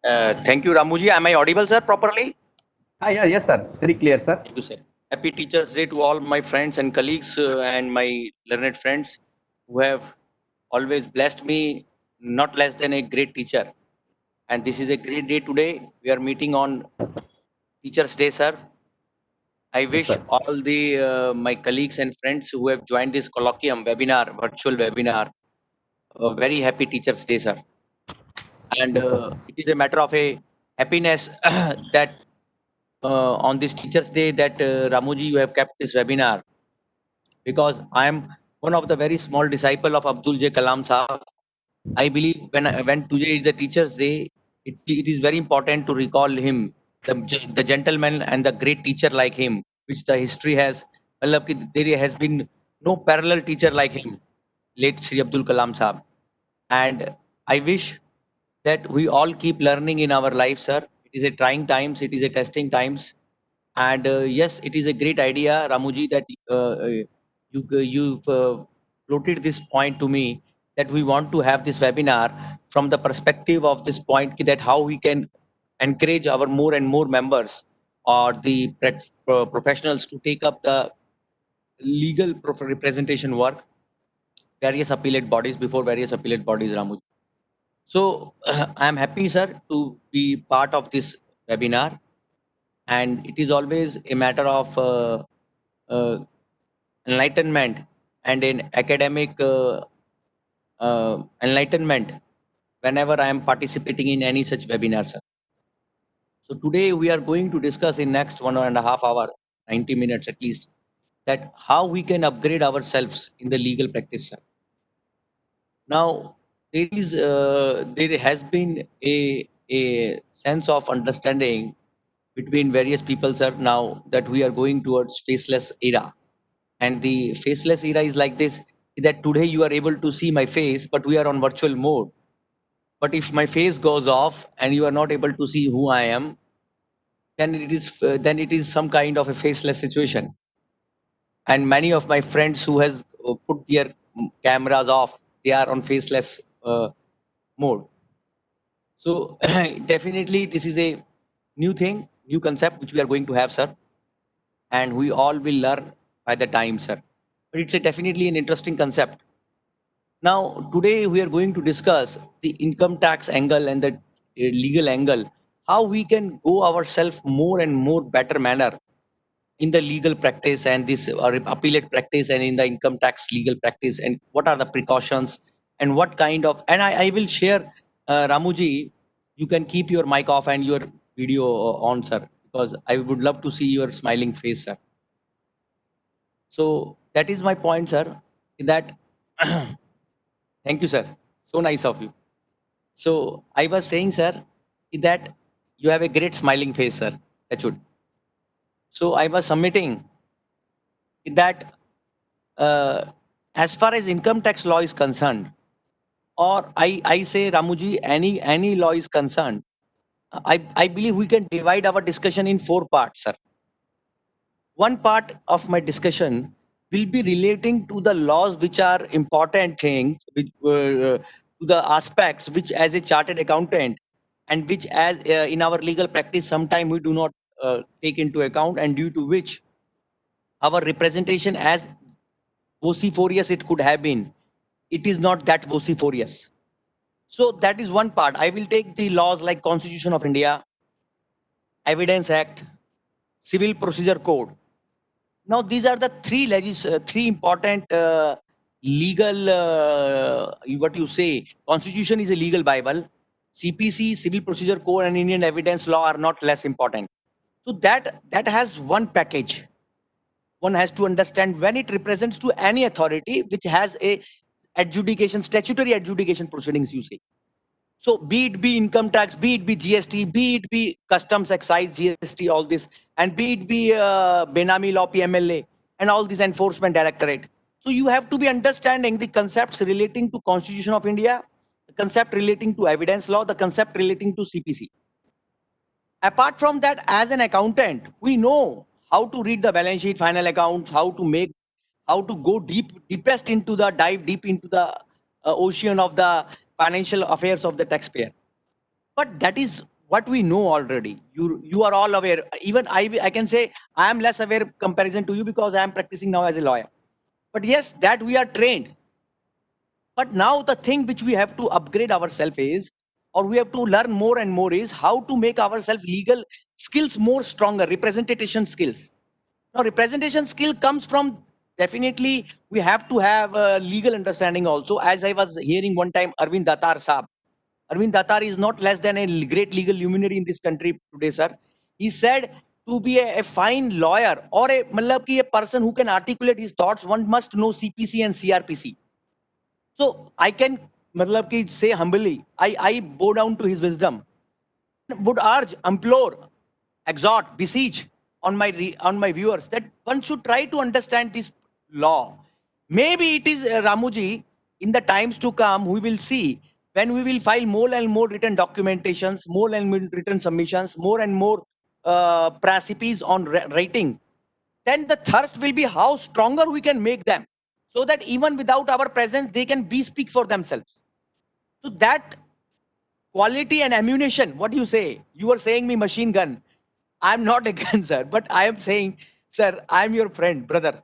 Thank you, Ramuji. Am I audible, sir, properly? Yeah, yes, sir. Very clear, sir. Thank you, sir. Happy Teachers' Day to all my friends and colleagues and my learned friends who have always blessed me, not less than a great teacher. And this is a great day today. We are meeting on Teachers' Day, sir. I Yes, wish sir. all the my colleagues and friends who have joined this colloquium webinar, virtual webinar, a very happy Teachers' Day, sir. And Yes, sir. it is a matter of a happiness that on this Teachers' Day that Ramuji, you have kept this webinar because I am one of the very small disciple of Abdul J. Kalam Sahab. I believe when today is the Teachers' Day, it is very important to recall him, the gentleman and the great teacher like him, which the history has. मतलब कि there has been no parallel teacher like him, late Sri Abdul Kalam Sahab. And I wish that we all keep learning in our life, sir. It is a trying times, it is a testing times, and yes, it is a great idea, Ramuji, that you've floated this point to me that we want to have this webinar from the perspective of this point that how we can encourage our more and more members or the professionals to take up the legal representation work, various appellate bodies before various appellate bodies, Ramuji. So I am happy, sir, to be part of this webinar, and it is always a matter of uh, enlightenment and in academic enlightenment whenever I am participating in any such webinar, sir. So today we are going to discuss in next 1.5 hours, 90 minutes at least, that how we can upgrade ourselves in the legal practice, sir. Now there has been a sense of understanding between various people, sir, now that we are going towards faceless era. And the faceless era is like this, that today you are able to see my face, but we are on virtual mode. But if my face goes off and you are not able to see who I am, then it is some kind of a faceless situation. And many of my friends who has put their cameras off, they are on faceless mode. So definitely this is a new thing, new concept which we are going to have, sir, and we all will learn by the time, sir. But it's a definitely an interesting concept. Now, today we are going to discuss the income tax angle and the legal angle, how we can go ourselves more and more better manner in the legal practice and this appellate practice and in the income tax legal practice, and what are the precautions and what kind of, and I will share, Ramuji, you can keep your mic off and your video on, sir, because I would love to see your smiling face, sir. So that is my point, sir, that thank you, sir. So nice of you. So I was saying, sir, that you have a great smiling face, sir. That should. So I was submitting that as far as income tax law is concerned, or I say, Ramuji, any law is concerned, I believe we can divide our discussion in four parts, sir. One part of my discussion will be relating to the laws which are important things, which, to the aspects which as a chartered accountant and which as in our legal practice sometime we do not take into account, and due to which our representation as vociferous it could have been, it is not that vociferous. So that is one part. I will take the laws like Constitution of India, Evidence Act, Civil Procedure Code. Now, these are the three important legal, what you say, Constitution is a legal Bible. CPC, Civil Procedure Code, and Indian Evidence Law are not less important. So that has one package. One has to understand when it represents to any authority which has a adjudication, statutory adjudication proceedings, you say. So be it be income tax, be it be GST, be it be customs, excise, GST, all this, and be it be Benami law, PMLA, and all this enforcement directorate. So you have to be understanding the concepts relating to Constitution of India, the concept relating to evidence law, the concept relating to CPC. Apart from that, as an accountant, we know how to read the balance sheet, final accounts, how to go dive deep into the ocean of the financial affairs of the taxpayer. But that is what we know already. You are all aware. Even I can say I am less aware comparison to you because I am practicing now as a lawyer. But yes, that we are trained. But now the thing which we have to upgrade ourselves is, or we have to learn more and more is how to make ourselves legal skills more stronger, representation skills. Now, representation skill comes from, definitely we have to have a legal understanding also. As I was hearing one time, Arvind Datar Saab. Arvind Datar is not less than a great legal luminary in this country today, sir. He said to be a fine lawyer or matlab ki a person who can articulate his thoughts, one must know CPC and CRPC. So I can matlab ki say humbly, I bow down to his wisdom. Would urge, implore, exhort, beseech on my viewers that one should try to understand this law. Maybe it is Ramuji, in the times to come, we will see when we will file more and more written documentations, more and more written submissions, more and more recipes on writing. Then the thirst will be how stronger we can make them, so that even without our presence, they can be speak for themselves. So that quality and ammunition, what do you say? You are saying me machine gun. I'm not a gun, sir, but I am saying, sir, I'm your friend, brother.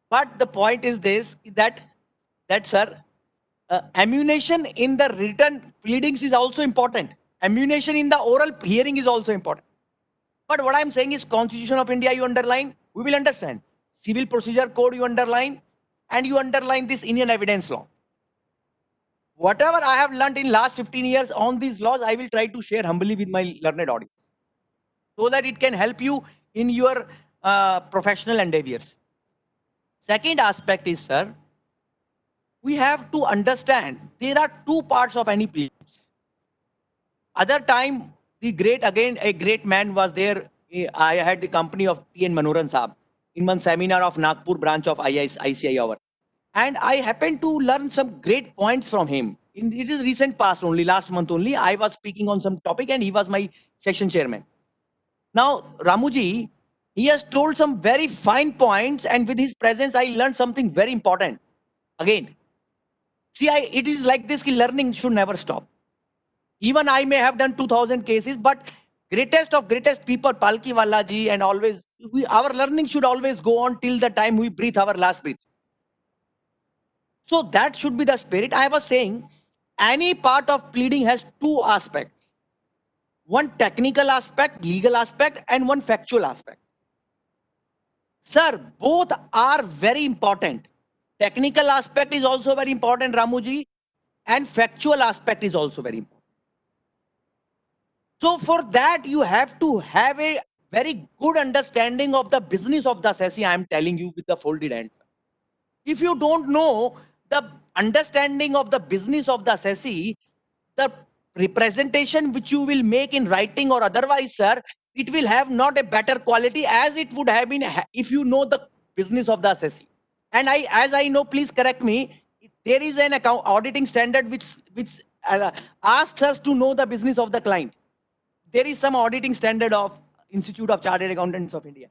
But the point is this, that sir, ammunition in the written pleadings is also important. Ammunition in the oral hearing is also important. But what I'm saying is Constitution of India, you underline, we will understand. Civil Procedure Code, you underline, and you underline this Indian evidence law. Whatever I have learned in last 15 years on these laws, I will try to share humbly with my learned audience, so that it can help you in your professional endeavors. Second aspect is, sir, we have to understand there are two parts of any pleadings. Other time, the great, again, a great man was there. I had the company of T.N. Manoharan Saab in one seminar of Nagpur branch of ICI Hour. And I happened to learn some great points from him. It is recent past only, last month only. I was speaking on some topic and he was my section chairman. Now, Ramuji, he has told some very fine points, and with his presence, I learned something very important. Again, see, it is like this, learning should never stop. Even I may have done 2000 cases, but greatest of greatest people, Palkiwala ji, and always, our learning should always go on till the time we breathe our last breath. So that should be the spirit. I was saying, any part of pleading has two aspects. One technical aspect, legal aspect, and one factual aspect. Sir, both are very important. Technical aspect is also very important, Ramuji, and factual aspect is also very important. So for that, you have to have a very good understanding of the business of the assessee. I am telling you with the folded hands. If you don't know the understanding of the business of the assessee, the representation which you will make in writing or otherwise, sir, it will have not a better quality as it would have been if you know the business of the assessee. And as I know, please correct me, there is an account auditing standard which asks us to know the business of the client. There is some auditing standard of Institute of Chartered Accountants of India.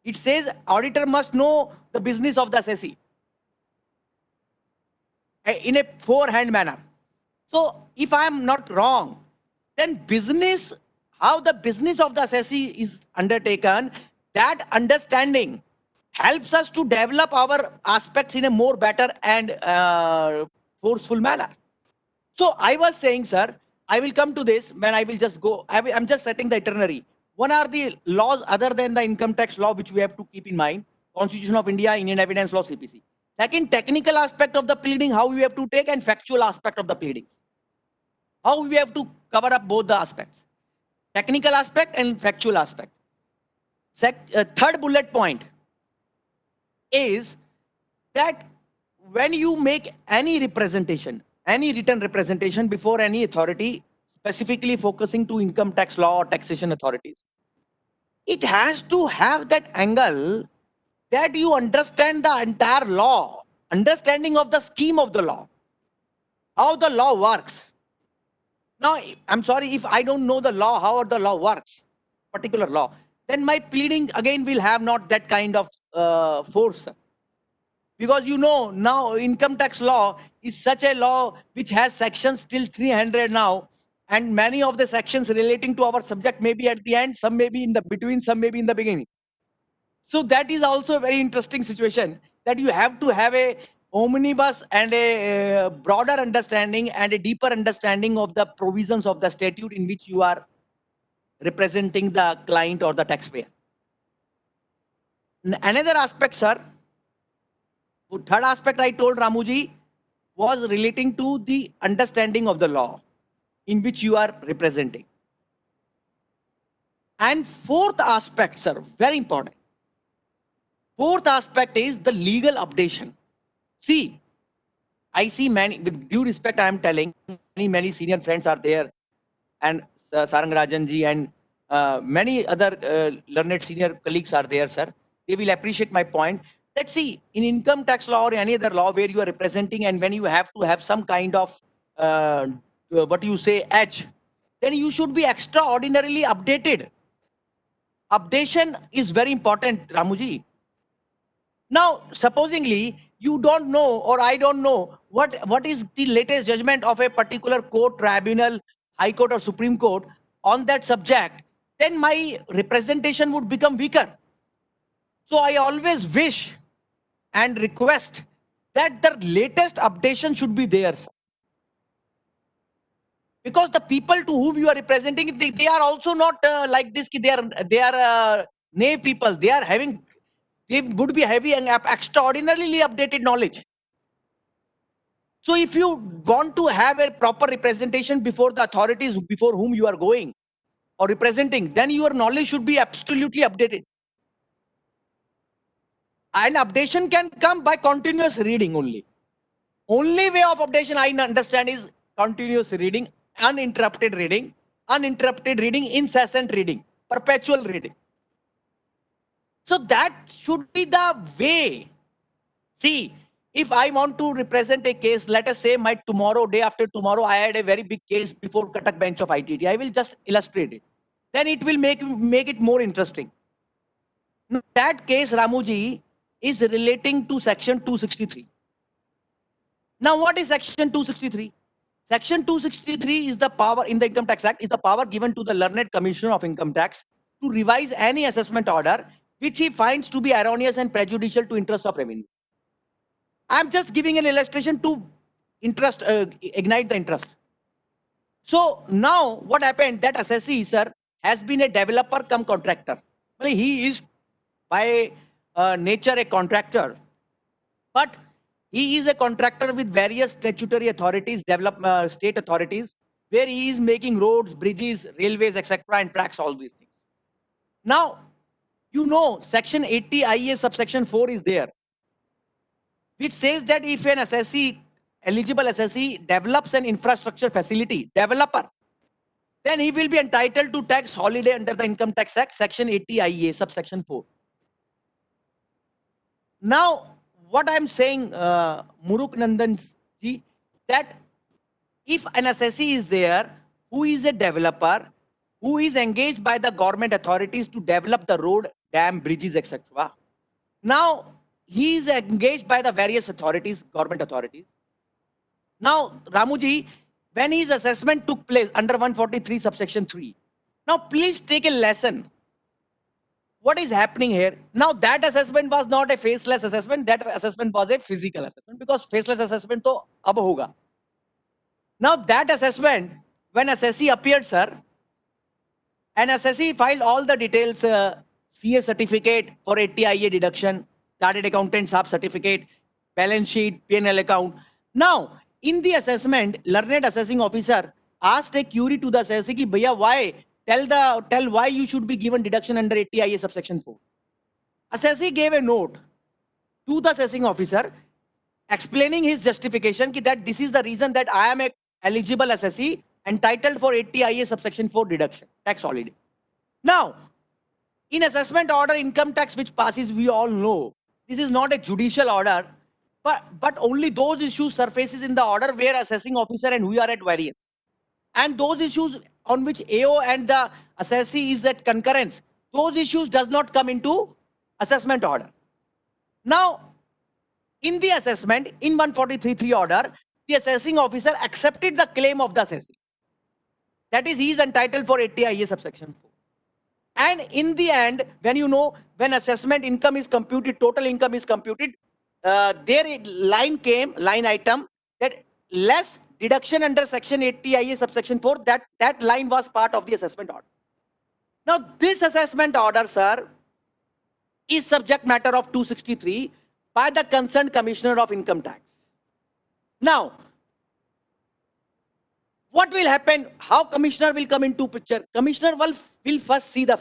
It says auditor must know the business of the assessee in a forehand manner. So if I am not wrong, then business, how the business of the assessee is undertaken, that understanding helps us to develop our aspects in a more better and forceful manner. So I was saying, sir, I will come to this when I will just go. I'm just setting the itinerary. One are the laws other than the income tax law, which we have to keep in mind. Constitution of India, Indian Evidence Law, CPC. Second, technical aspect of the pleading, how we have to take, and factual aspect of the pleadings. How we have to cover up both the aspects. Technical aspect and factual aspect. Third bullet point is that when you make any representation, any written representation before any authority, specifically focusing to income tax law or taxation authorities, it has to have that angle that you understand the entire law, understanding of the scheme of the law, how the law works. Now, I'm sorry if I don't know the law, how the law works, particular law, then my pleading again will have not that kind of force. Because you know, now income tax law is such a law which has sections till 300 now. and many of the sections relating to our subject may be at the end, some may be in the between, some may be in the beginning. So that is also a very interesting situation, that you have to have a omnibus and a broader understanding and a deeper understanding of the provisions of the statute in which you are representing the client or the taxpayer. Another aspect, sir, third aspect I told Ramuji was relating to the understanding of the law in which you are representing. And fourth aspect, sir, very important. Fourth aspect is the legal updation. See, I see many, with due respect, I am telling, many senior friends are there, and Sarang Rajan ji and many other learned senior colleagues are there, sir. They will appreciate my point. Let's see, in income tax law or any other law where you are representing, and when you have to have some kind of what you say edge, then you should be extraordinarily updated. Updation is very important, Ramuji. Now, supposingly you don't know, or I don't know what is the latest judgment of a particular court, tribunal, high court or Supreme Court on that subject, then my representation would become weaker. So I always wish and request that the latest updation should be there, sir. Because the people to whom you are representing, they are also not like this. They are nay people. They would be having an extraordinarily updated knowledge. So if you want to have a proper representation before the authorities before whom you are going or representing, then your knowledge should be absolutely updated. And updation can come by continuous reading only. Only way of updation I understand is continuous reading, uninterrupted reading, incessant reading, perpetual reading. So that should be the way. See, if I want to represent a case, let us say my tomorrow, day after tomorrow, I had a very big case before Cuttack bench of ITT. I will just illustrate it. Then it will make it more interesting. Now, that case, Ramuji, is relating to section 263. Now, what is section 263? Section 263 is the power in the Income Tax Act, is the power given to the learned Commissioner of Income Tax to revise any assessment order which he finds to be erroneous and prejudicial to interest of revenue. I'm just giving an illustration to ignite the interest. So now what happened, that assessee, sir, has been a developer come contractor. Well, he is by nature a contractor, but he is a contractor with various statutory authorities, state authorities, where he is making roads, bridges, railways, etc., and tracks all these things. Now, you know, section 80 IEA subsection 4 is there, which says that if an assessee, eligible assessee, develops an infrastructure facility, developer, then he will be entitled to tax holiday under the Income Tax Act, section 80 IEA, subsection 4. Now, what I'm saying, Muruk Nandan ji, that if an assessee is there who is a developer, who is engaged by the government authorities to develop the road, dam, bridges, etc. Now, he is engaged by the various authorities, government authorities. Now, Ramuji, when his assessment took place under 143 subsection 3, now please take a lesson. What is happening here? Now, that assessment was not a faceless assessment. That assessment was a physical assessment, because faceless assessment to ab hoga. Now, that assessment, when assessee appeared, sir, and assessee filed all the details, CA certificate for 80 IA deduction, chartered accountant sahab certificate, balance sheet, P&L account. Now, in the assessment, learned assessing officer asked a query to the assessee ki, bhaiya, why? Tell why you should be given deduction under 80 IA subsection 4. Assessee gave a note to the assessing officer explaining his justification ki that this is the reason that I am a eligible assessee entitled for 80 IA subsection 4 deduction, tax holiday. Now, in assessment order income tax which passes, we all know, this is not a judicial order, but only those issues surfaces in the order where assessing officer and we are at variance. And those issues on which AO and the assessee is at concurrence, those issues does not come into assessment order. Now, in the assessment, in 143.3 order, the assessing officer accepted the claim of the assessee. That is, he is entitled for 80 IA subsection 4. And in the end, when assessment income is computed, total income is computed, there line item that less deduction under section 80 IA subsection 4, that line was part of the assessment order. Now, this assessment order, sir, is subject matter of 263 by the concerned Commissioner of Income Tax. Now, what will happen? How Commissioner will come into picture? Commissioner will first see the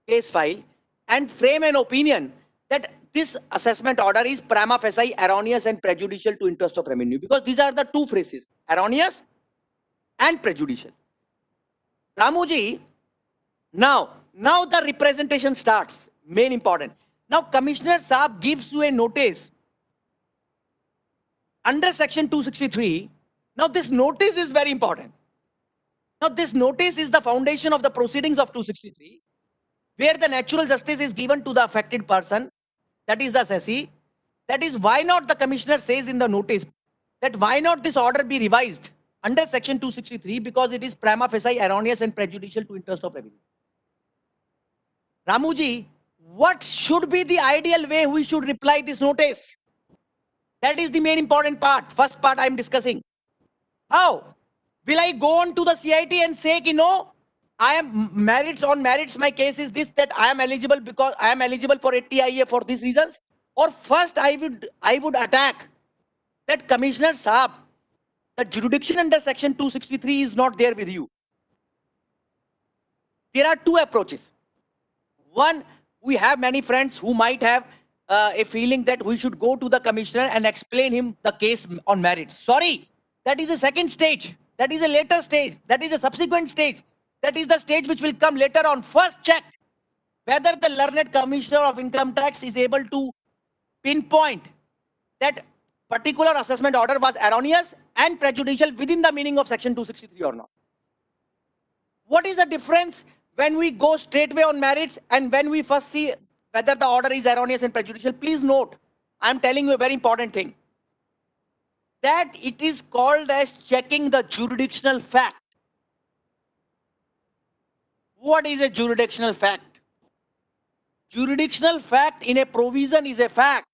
case file, and frame an opinion that this assessment order is prima facie erroneous and prejudicial to interest of revenue, because these are the two phrases, erroneous and prejudicial. Ramuji, now the representation starts, main important. Now Commissioner Saab gives you a notice under section 263. Now this notice is very important. Now this notice is the foundation of the proceedings of 263, where the natural justice is given to the affected person, that is the assessee. That is why not the Commissioner says in the notice that why not this order be revised under section 263, because it is prima facie erroneous and prejudicial to interest of revenue. Ramuji, what should be the ideal way we should reply this notice? That is the main important part. First part I am discussing. How? Will I go on to the CIT and say, no, I am merits, my case is this, that I am eligible because I am eligible for 80 IA for these reasons? Or first I would attack that Commissioner Saab, the jurisdiction under section 263 is not there with you. There are two approaches. One, we have many friends who might have a feeling that we should go to the Commissioner and explain him the case on merits. Sorry, that is a second stage. That is a later stage. That is a subsequent stage. That is the stage which will come later on. First, check whether the learned Commissioner of Income Tax is able to pinpoint that particular assessment order was erroneous and prejudicial within the meaning of section 263 or not. What is the difference when we go straightway on merits and when we first see whether the order is erroneous and prejudicial? Please note, I am telling you a very important thing, that it is called as checking the jurisdictional fact. What is a jurisdictional fact? Jurisdictional fact in a provision is a fact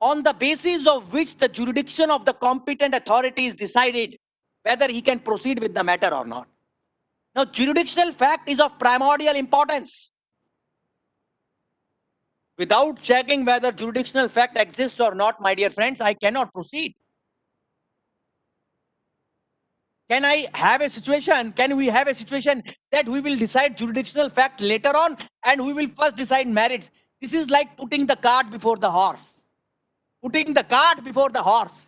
on the basis of which the jurisdiction of the competent authority is decided whether he can proceed with the matter or not. Now, jurisdictional fact is of primordial importance. Without checking whether jurisdictional fact exists or not, my dear friends, I cannot proceed. Can we have a situation that we will decide jurisdictional fact later on and we will first decide merits? This is like putting the cart before the horse. Putting the cart before the horse.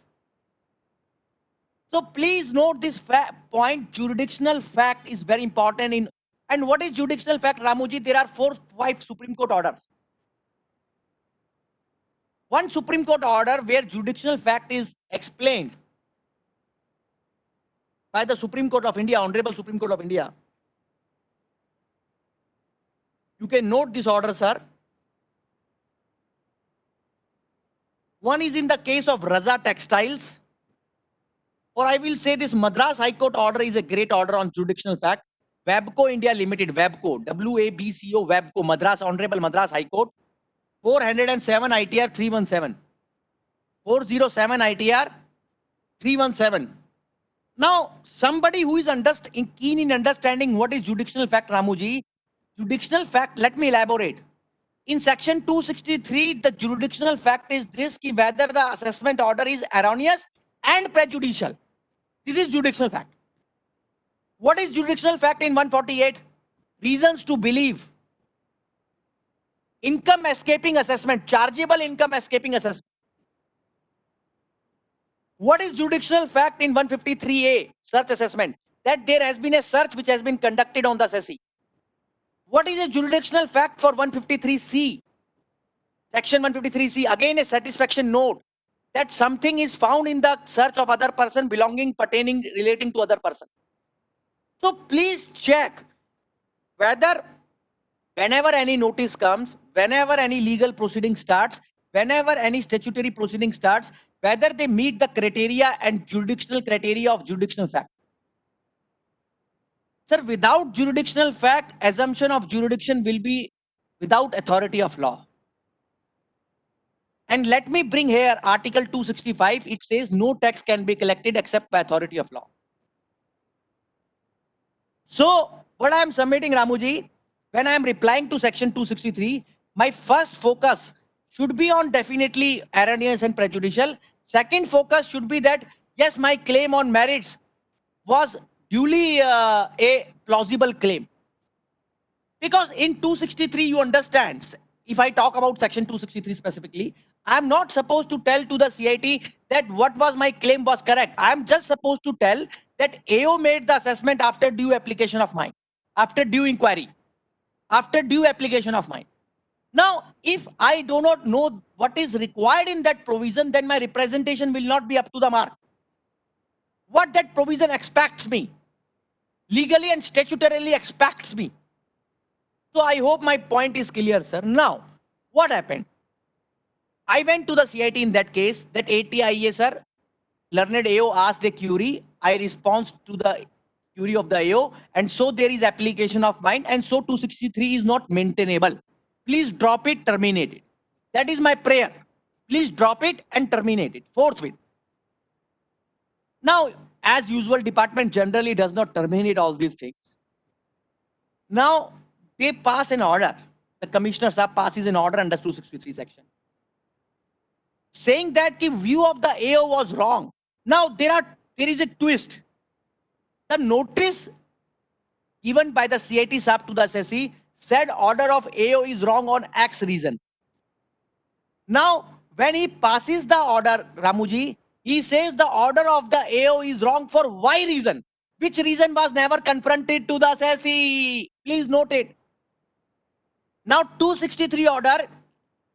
So please note this point, jurisdictional fact is very important. And what is jurisdictional fact, Ramuji? There are 4-5 Supreme Court orders. One Supreme Court order where jurisdictional fact is explained by the Supreme Court of India, Honorable Supreme Court of India. You can note this order, sir. One is in the case of Raza Textiles, or I will say this Madras High Court order is a great order on jurisdictional fact. Wabco India Limited, Wabco, WABCO, Wabco, Madras, Honorable Madras High Court, 407 ITR 317. 407 ITR 317. Now, somebody who is keen in understanding what is jurisdictional fact, Ramuji, jurisdictional fact, let me elaborate. In section 263, the jurisdictional fact is this, whether the assessment order is erroneous and prejudicial. This is jurisdictional fact. What is jurisdictional fact in 148? Reasons to believe. Income escaping assessment, chargeable income escaping assessment. What is jurisdictional fact in 153A, search assessment? That there has been a search which has been conducted on the assessee. What is a jurisdictional fact for 153C? Section 153C, again a satisfaction note that something is found in the search of other person belonging, pertaining, relating to other person. So please check whether whenever any notice comes, whenever any legal proceeding starts, whenever any statutory proceeding starts, whether they meet the criteria and jurisdictional criteria of jurisdictional fact. Sir, without jurisdictional fact, assumption of jurisdiction will be without authority of law. And let me bring here Article 265. It says no tax can be collected except by authority of law. So, what I am submitting, Ramuji, when I am replying to Section 263, my first focus should be on definitely erroneous and prejudicial. Second focus should be that, yes, my claim on merits was duly a plausible claim. Because in 263, you understand, if I talk about Section 263 specifically, I'm not supposed to tell to the CIT that what was my claim was correct. I'm just supposed to tell that AO made the assessment after due application of mine, after due inquiry, after due application of mine. Now, if I do not know what is required in that provision, then my representation will not be up to the mark. What that provision expects me, legally and statutorily expects me. So I hope my point is clear, sir. Now, what happened? I went to the CIT in that case, that ATIA, sir, learned AO asked a query. I respond to the query of the AO, and so there is application of mine, and so 263 is not maintainable. Please drop it, terminate it. That is my prayer. Please drop it and terminate it forthwith. Now, as usual, department generally does not terminate all these things. Now, they pass an order. The commissioner sahab passes an order under 263 section, saying that the view of the AO was wrong. Now, there is a twist. The notice given by the CIT sahab to the assessee said order of AO is wrong on X reason. Now, when he passes the order, Ramuji, he says the order of the AO is wrong for Y reason. Which reason was never confronted to the assessee? Please note it. Now, 263 order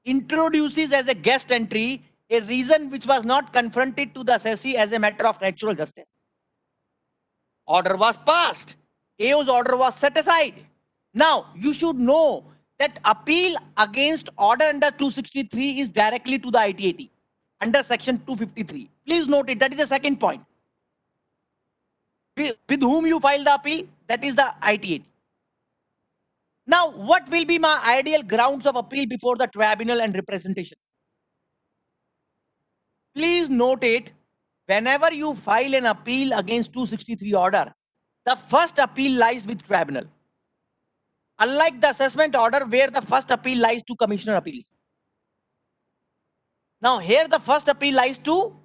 introduces as a guest entry a reason which was not confronted to the assessee as a matter of natural justice. Order was passed. AO's order was set aside. Now, you should know that appeal against order under 263 is directly to the ITAT under section 253. Please note it. That is the second point. With whom you file the appeal? That is the ITAT. Now, what will be my ideal grounds of appeal before the tribunal and representation? Please note it. Whenever you file an appeal against 263 order, the first appeal lies with tribunal. Unlike the assessment order where the first appeal lies to commissioner appeals. Now here the first appeal lies to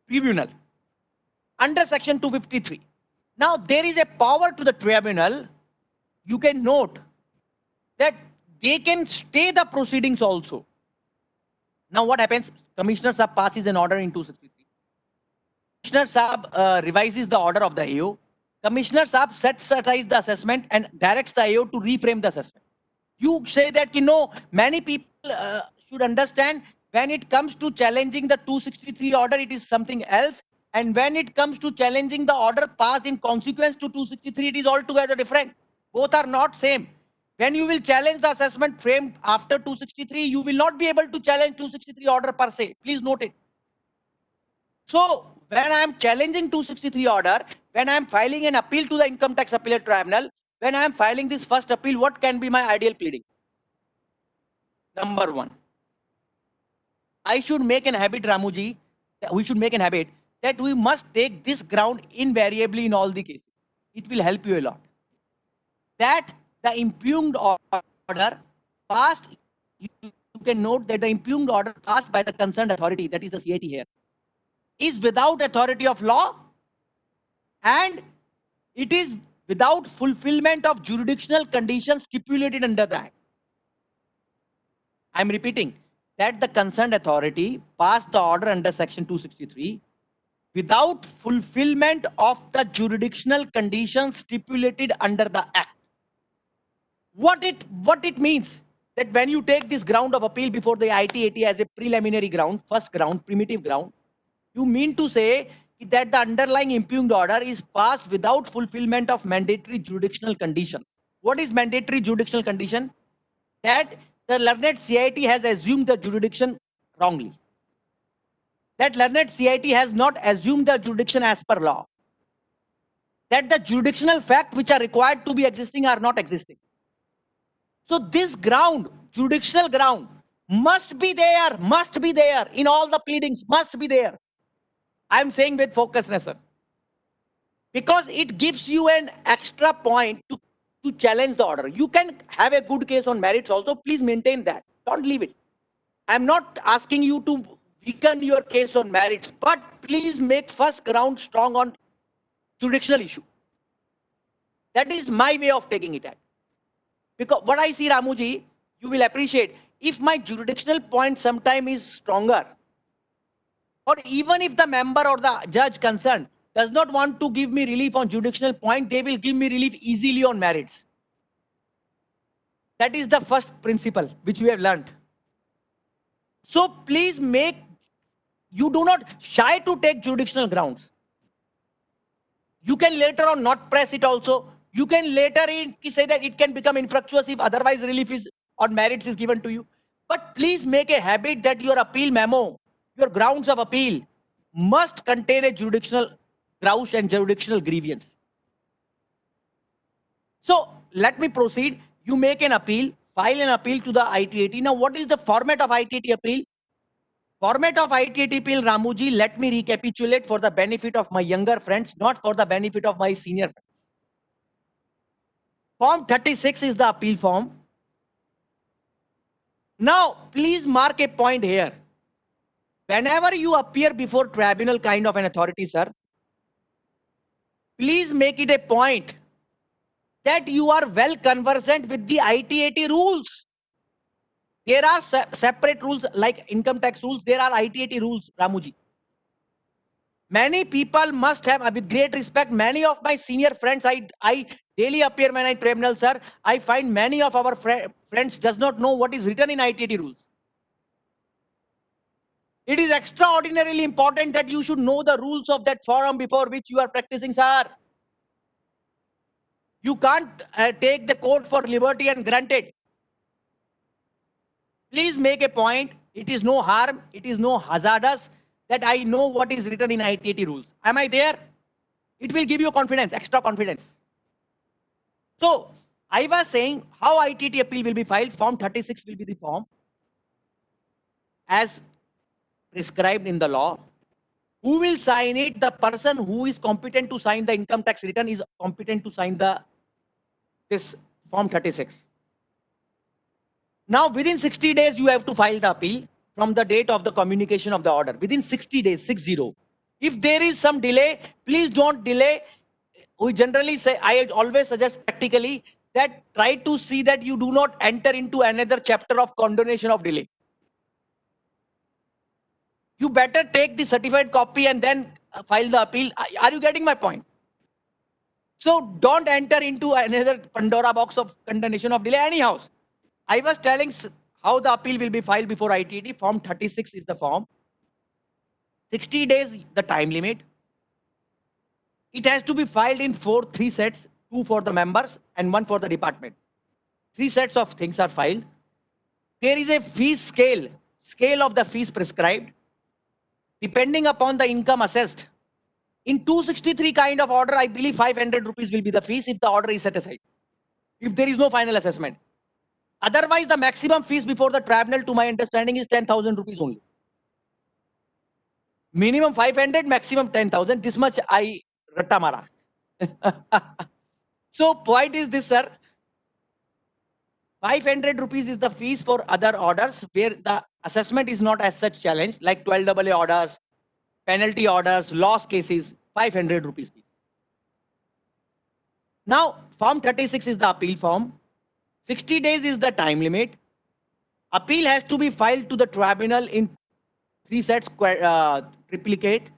tribunal under section 253. Now there is a power to the tribunal. You can note that they can stay the proceedings also. Now what happens? Commissioner Saab passes an order in 263. Commissioner Saab revises the order of the AO. Commissioner Saab sets aside the assessment and directs the AO to reframe the assessment. You say that, many people should understand when it comes to challenging the 263 order, it is something else. And when it comes to challenging the order passed in consequence to 263, it is altogether different. Both are not same. When you will challenge the assessment framed after 263, you will not be able to challenge 263 order per se. Please note it. So, when I am challenging 263 order, when I am filing an appeal to the Income Tax Appellate Tribunal, when I am filing this first appeal, what can be my ideal pleading? Number one, I should make an habit, Ramuji, we should make an habit that we must take this ground invariably in all the cases. It will help you a lot. That the impugned order passed, you can note that the impugned order passed by the concerned authority, that is the CIT here, is without authority of law and it is without fulfillment of jurisdictional conditions stipulated under the Act. I am repeating that the concerned authority passed the order under section 263 without fulfillment of the jurisdictional conditions stipulated under the Act. What it means that when you take this ground of appeal before the ITAT as a preliminary ground, first ground, primitive ground, you mean to say that the underlying impugned order is passed without fulfillment of mandatory jurisdictional conditions. What is mandatory jurisdictional condition? That the learned CIT has assumed the jurisdiction wrongly. That learned CIT has not assumed the jurisdiction as per law. that the jurisdictional facts which are required to be existing are not existing. So this ground, jurisdictional ground, must be there in all the pleadings, must be there. I'm saying with focusness, sir. Because it gives you an extra point to challenge the order. You can have a good case on merits also. Please maintain that. Don't leave it. I'm not asking you to weaken your case on merits, but please make first ground strong on jurisdictional issue. That is my way of taking it at. Because what I see, Ramuji, you will appreciate, if my jurisdictional point sometime is stronger, or even if the member or the judge concerned does not want to give me relief on jurisdictional point, they will give me relief easily on merits. That is the first principle which we have learned. So please you do not shy to take jurisdictional grounds. You can later on not press it also. You can later say that it can become infructuous if otherwise relief is on merits is given to you. But please make a habit that your appeal memo, your grounds of appeal, must contain a jurisdictional grouch and jurisdictional grievance. So let me proceed. You make an appeal, file an appeal to the ITAT. Now, what is the format of ITAT appeal? Format of ITAT appeal, Ramuji, let me recapitulate for the benefit of my younger friends, not for the benefit of my senior friends. Form 36 is the appeal form. Now, please mark a point here. Whenever you appear before tribunal kind of an authority, sir, please make it a point that you are well conversant with the ITAT rules. There are separate rules like income tax rules. There are ITAT rules, Ramuji. Many people must have, with great respect, many of my senior friends, I daily appear when I tribunal, sir. I find many of our friends does not know what is written in ITAT rules. It is extraordinarily important that you should know the rules of that forum before which you are practicing, sir. You can't take the court for liberty and granted. Please make a point. It is no harm. It is no hazardous that I know what is written in ITAT rules. Am I there? It will give you confidence, extra confidence. So I was saying how ITAT appeal will be filed. Form 36 will be the form as prescribed in the law. Who will sign it? The person who is competent to sign the income tax return is competent to sign this Form 36. Now, within 60 days, you have to file the appeal from the date of the communication of the order. Within 60 days, 60. If there is some delay, please don't delay. We generally say, I always suggest practically that try to see that you do not enter into another chapter of condonation of delay. You better take the certified copy and then file the appeal. Are you getting my point? So don't enter into another Pandora box of condonation of delay anyhow. I was telling how the appeal will be filed before ITAT. Form 36 is the form. 60 days, the time limit. It has to be filed in three sets, 2 for the members and 1 for the department. 3 sets of things are filed. There is a fee scale of the fees prescribed, depending upon the income assessed. In 263 kind of order, I believe 500 rupees will be the fees if the order is set aside, if there is no final assessment. Otherwise, the maximum fees before the tribunal, to my understanding, is 10,000 rupees only. Minimum 500, maximum 10,000. This much I ratta mara. So point is this, sir. 500 rupees is the fees for other orders where the assessment is not as such challenged, like 12AA orders, penalty orders, loss cases, 500 rupees fees. Now, Form 36 is the appeal form. 60 days is the time limit. Appeal has to be filed to the tribunal in 3 sets, triplicate.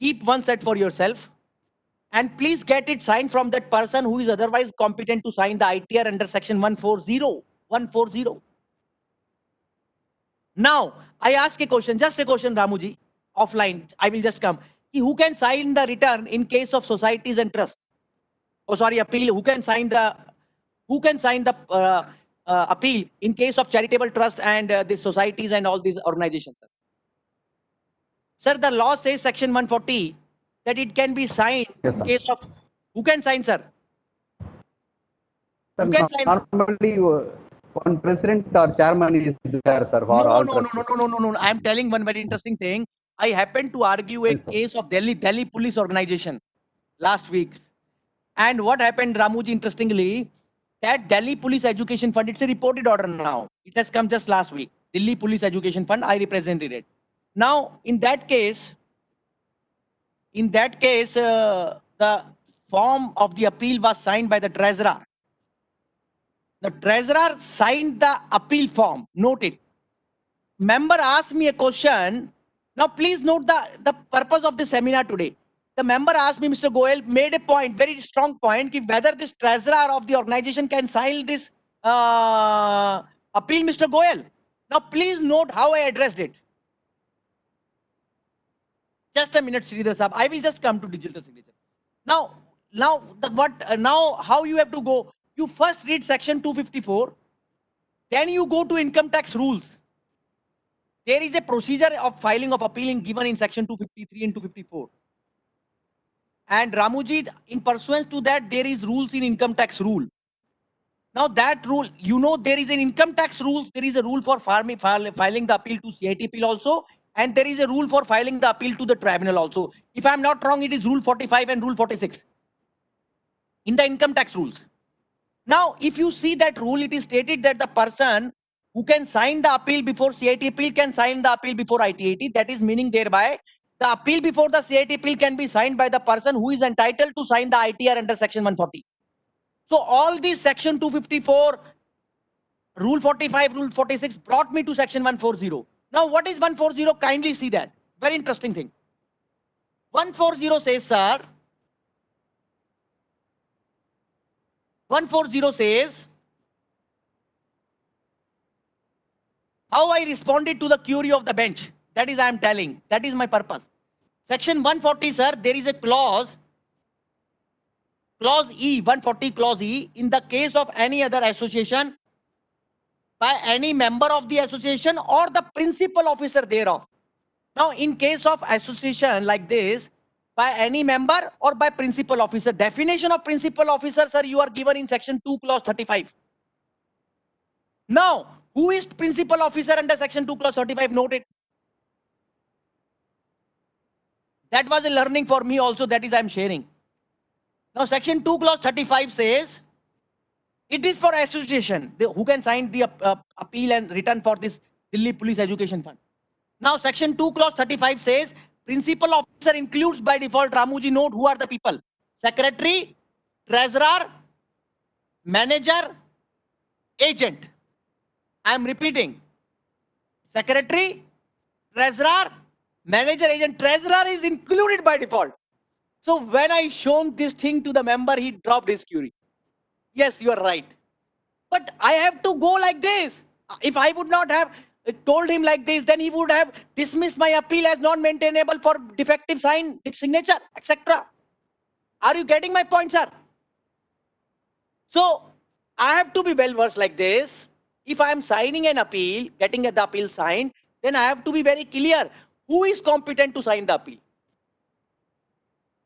Keep 1 set for yourself. And please get it signed from that person who is otherwise competent to sign the ITR under section 140. 140. Now, I ask a question, just a question, Ramuji, offline. I will just come. Who can sign the return in case of societies and trusts? Oh, sorry, appeal. Who can sign the appeal in case of charitable trust and the societies and all these organizations? Sir, the law says section 140 that it can be signed Yes, in sir. case of Who can sign, sir? Sir, Who can sign? normally one president or chairman is there, sir, for No, all no, no, trusts. no, no, no, no, no. I am telling one very interesting thing. I happened to argue a Yes, sir. case of Delhi police organization last week. And what happened, Ramuji, interestingly, that Delhi Police Education Fund, it's a reported order now. It has come just last week. Delhi Police Education Fund, I represented it. Now, in that case, the form of the appeal was signed by the treasurer. The treasurer signed the appeal form. Note it. Member asked me a question. Now, please note the purpose of the seminar today. The member asked me, Mr. Goel made a point, very strong point, whether this treasurer of the organization can sign this appeal, Mr. Goel. Now, please note how I addressed it. Just a minute, Sridhar Saab. I will just come to digital signature. Now, how you have to go? You first read section 254, then you go to income tax rules. There is a procedure of filing of appeal given in section 253 and 254. And Ramuji, in pursuance to that, there is rules in income tax rule. Now that rule, there is an income tax rules. There is a rule for filing the appeal to CITPL also. And there is a rule for filing the appeal to the tribunal also. If I'm not wrong, it is rule 45 and rule 46 in the income tax rules. Now, if you see that rule, it is stated that the person who can sign the appeal before CITPL can sign the appeal before ITAT. That is meaning thereby, the appeal before the CITPL can be signed by the person who is entitled to sign the ITR under section 140. So all these section 254, rule 45, rule 46 brought me to section 140. Now, what is 140? Kindly see that. Very interesting thing. 140 says, sir, 140 says, how I responded to the query of the bench. That is, I am telling. That is my purpose. Section 140, sir, there is a clause E, 140 clause E, in the case of any other association by any member of the association or the principal officer thereof. Now, in case of association like this, by any member or by principal officer, definition of principal officer, sir, you are given in section 2, clause 35. Now, who is principal officer under section 2, clause 35? Note it. That was a learning for me also, that is I am sharing. Now, section 2, clause 35 says, it is for association who can sign the appeal and return for this Delhi Police Education Fund. Now, section 2, clause 35 says, principal officer includes by default, Ramuji, note who are the people: secretary, treasurer, manager, agent. I am repeating. Secretary, treasurer, manager, agent. Treasurer is included by default. So when I shown this thing to the member, he dropped his query. Yes, you are right. But I have to go like this. If I would not have told him like this, then he would have dismissed my appeal as non-maintainable for defective signature, etc. Are you getting my point, sir? So I have to be well versed like this. If I am signing an appeal, getting the appeal signed, then I have to be very clear who is competent to sign the appeal,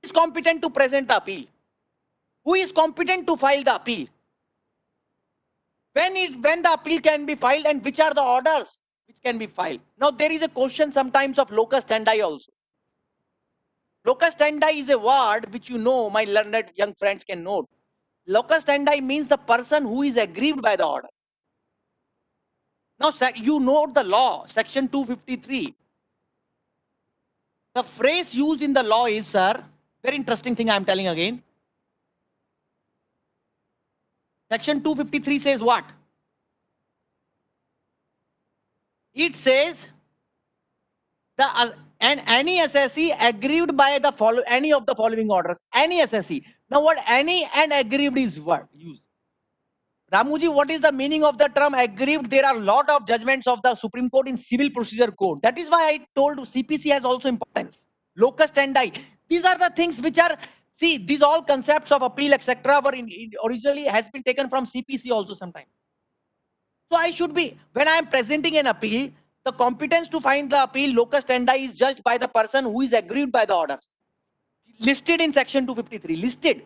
who is competent to present the appeal, who is competent to file the appeal, when the appeal can be filed, and which are the orders which can be filed. Now, there is a question sometimes of locus standi also. Locus standi is a word which my learned young friends can note. Locus standi means the person who is aggrieved by the order. Now, you note the law, section 253. The phrase used in the law is, sir, very interesting thing I am telling again. Section 253 says what? It says any assessee aggrieved by any of the following orders. Any assessee. Now, what any and aggrieved is what used? Ramuji, what is the meaning of the term aggrieved? There are a lot of judgments of the Supreme Court in Civil Procedure Code. That is why I told CPC has also importance. Locus standi. These are the things which are, see, these all concepts of appeal, etc. were originally has been taken from CPC also sometimes. So I should be, when I am presenting an appeal, the competence to find the appeal locus standi is judged by the person who is aggrieved by the orders. Listed in section 253. Listed.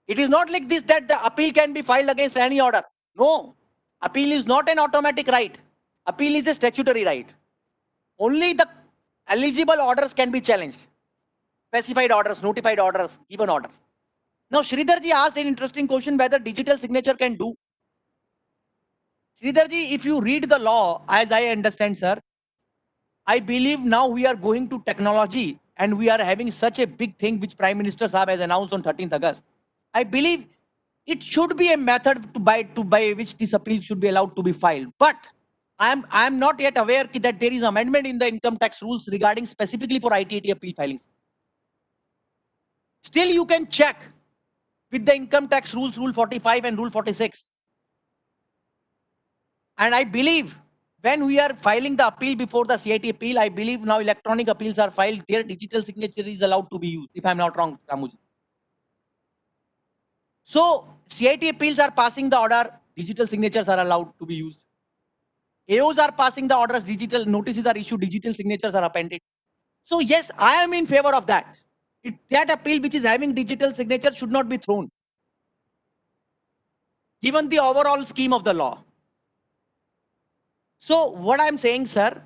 It is not like this that the appeal can be filed against any order. No. Appeal is not an automatic right. Appeal is a statutory right. Only the eligible orders can be challenged. Specified orders, notified orders, given orders. Now, Sridharji asked an interesting question whether digital signature can do. Sridharji, if you read the law, as I understand, sir, I believe now we are going to technology and we are having such a big thing which Prime Minister Saab has announced on 13th August. I believe it should be a method by which this appeal should be allowed to be filed. But I am not yet aware that there is amendment in the income tax rules regarding specifically for ITAT appeal filings. Still, you can check with the income tax rules, Rule 45 and Rule 46. And I believe when we are filing the appeal before the CIT appeal, I believe now electronic appeals are filed, their digital signature is allowed to be used, if I'm not wrong, Ramuji. So CIT appeals are passing the order, digital signatures are allowed to be used. AOs are passing the orders, digital notices are issued, digital signatures are appended. So yes, I am in favor of that. That appeal which is having digital signature should not be thrown, given the overall scheme of the law. So what I'm saying, sir,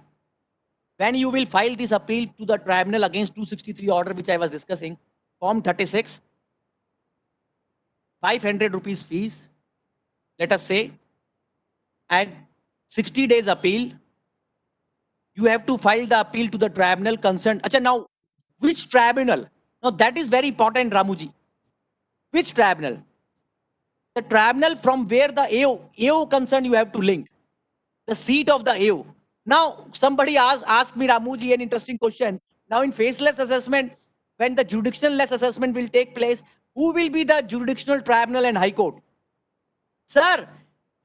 when you will file this appeal to the tribunal against 263 order, which I was discussing, Form 36, 500 rupees fees, let us say, and 60 days appeal, you have to file the appeal to the tribunal concerned. Achha, now, which tribunal? Now, that is very important, Ramuji. Which tribunal? The tribunal from where the AO concerned you have to link. The seat of the AO. Now, somebody asked me, Ramuji, an interesting question. Now, in faceless assessment, when the jurisdictional-less assessment will take place, who will be the jurisdictional tribunal and high court? Sir,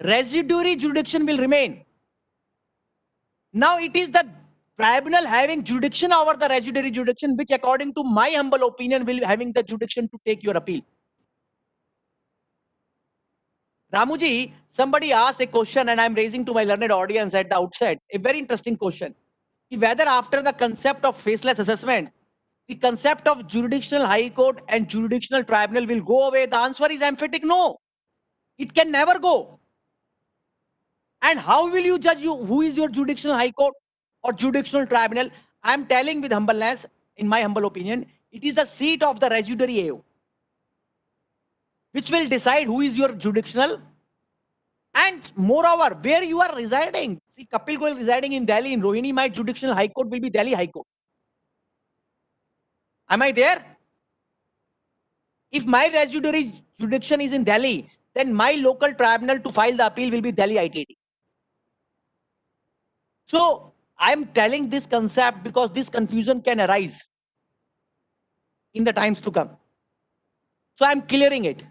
residuary jurisdiction will remain. Now, it is the tribunal having jurisdiction over the residuary jurisdiction, which according to my humble opinion will having the jurisdiction to take your appeal. Ramuji, somebody asked a question and I'm raising to my learned audience at the outset, a very interesting question. Whether after the concept of faceless assessment, the concept of jurisdictional high court and jurisdictional tribunal will go away, the answer is emphatic no. It can never go. And how will you judge who is your jurisdictional high court or jurisdictional tribunal? I'm telling with humbleness, in my humble opinion, it is the seat of the residuary AO, which will decide who is your jurisdictional. And moreover, where you are residing. See, Kapil Goyal residing in Delhi, in Rohini, my jurisdictional high court will be Delhi High Court. Am I there? If my residuary jurisdiction is in Delhi, then my local tribunal to file the appeal will be Delhi ITT. So, I'm telling this concept because this confusion can arise in the times to come. So, I'm clearing it.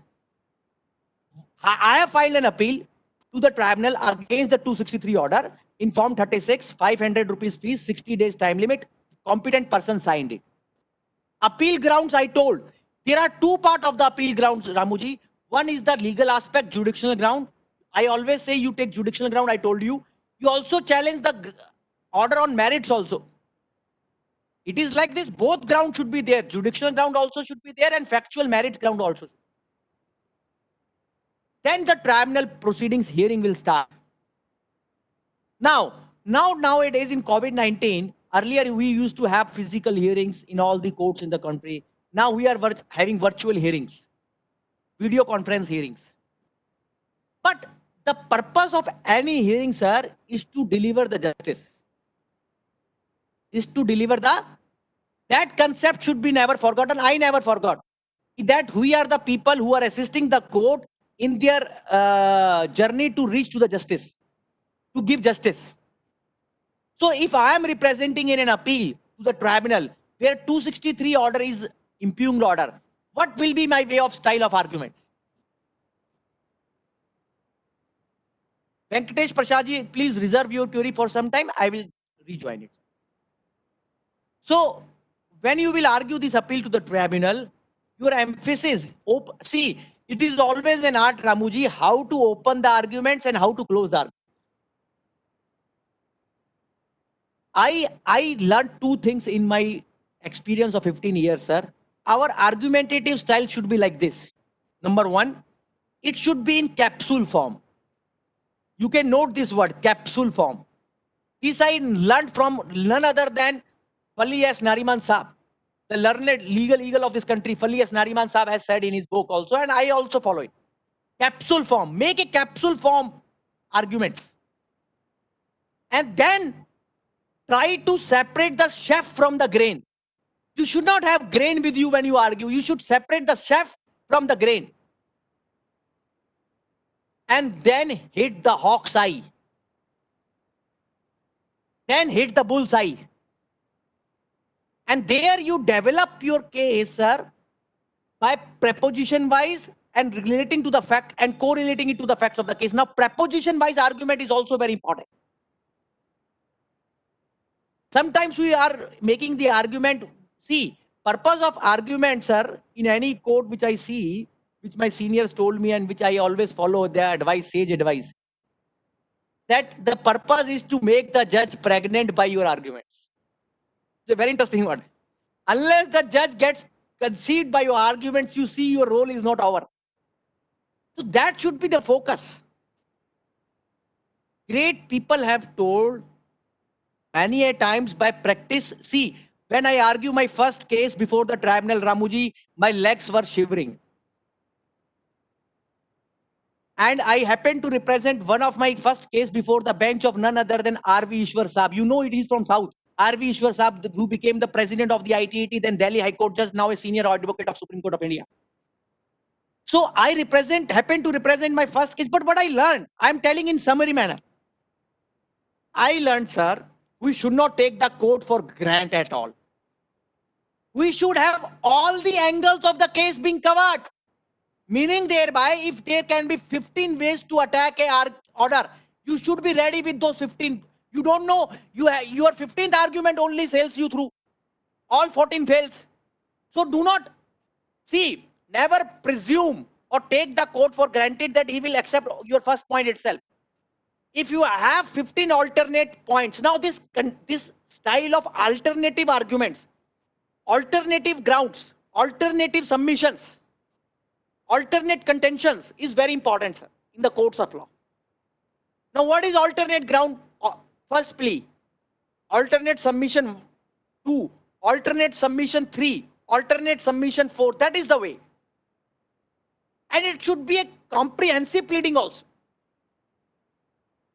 I have filed an appeal to the tribunal against the 263 order in Form 36, 500 rupees fees, 60 days time limit. Competent person signed it. Appeal grounds, I told. There are two parts of the appeal grounds, Ramuji. One is the legal aspect, jurisdictional ground. I always say you take jurisdictional ground, I told you. You also challenge the order on merits also. It is like this, both grounds should be there. Jurisdictional ground also should be there and factual merit ground also. Then the tribunal proceedings hearing will start. Now nowadays in COVID-19, earlier we used to have physical hearings in all the courts in the country. Now we are having virtual hearings, video conference hearings. But the purpose of any hearing, sir, is to deliver the justice. That concept should be never forgotten. I never forgot that we are the people who are assisting the court in their journey to reach to the justice, to give justice. So if I am representing in an appeal to the tribunal where 263 order is impugned order, what will be my way of style of arguments? Venkatesh Prasadji, please reserve your query for some time. I will rejoin it. So when you will argue this appeal to the tribunal, your emphasis, see, it is always an art, Ramuji, how to open the arguments and how to close the arguments. I learned two things in my experience of 15 years, sir. Our argumentative style should be like this. Number one, it should be in capsule form. You can note this word, capsule form. This I learned from none other than Fali S. Nariman Saab. The learned legal eagle of this country, Fali S. Nariman Saab, has said in his book also, and I also follow it. Capsule form. Make a capsule form arguments. And then try to separate the chef from the grain. You should not have grain with you when you argue. You should separate the chef from the grain. And then hit the hawk's eye. Then hit the bull's eye. And there you develop your case, sir, by preposition wise and relating to the fact and correlating it to the facts of the case. Now, preposition wise argument is also very important. Sometimes we are making the argument. See, purpose of argument, sir, in any court which I see, which my seniors told me and which I always follow their advice, sage advice, that the purpose is to make the judge pregnant by your arguments. It's a very interesting one. Unless the judge gets conceived by your arguments, you see your role is not over. So that should be the focus. Great people have told many a times by practice. See, when I argue my first case before the tribunal, Ramuji, my legs were shivering. And I happened to represent one of my first case before the bench of none other than R.V. Ishwar Saab. You know it is from South. R.V. Ishwar Saab, who became the president of the ITAT, then Delhi High Court Judge, now a senior advocate of Supreme Court of India. So I happened to represent my first case. But what I learned, I'm telling in summary manner. I learned, sir, we should not take the court for granted at all. We should have all the angles of the case being covered. Meaning thereby, if there can be 15 ways to attack a order, you should be ready with those 15. You don't know, your 15th argument only sails you through. All 14 fails. So do not, see, never presume or take the court for granted that he will accept your first point itself. If you have 15 alternate points, now this style of alternative arguments, alternative grounds, alternative submissions, alternate contentions is very important, sir, in the courts of law. Now, what is alternate ground? First plea, alternate submission 2, alternate submission 3, alternate submission 4. That is the way. And it should be a comprehensive pleading also.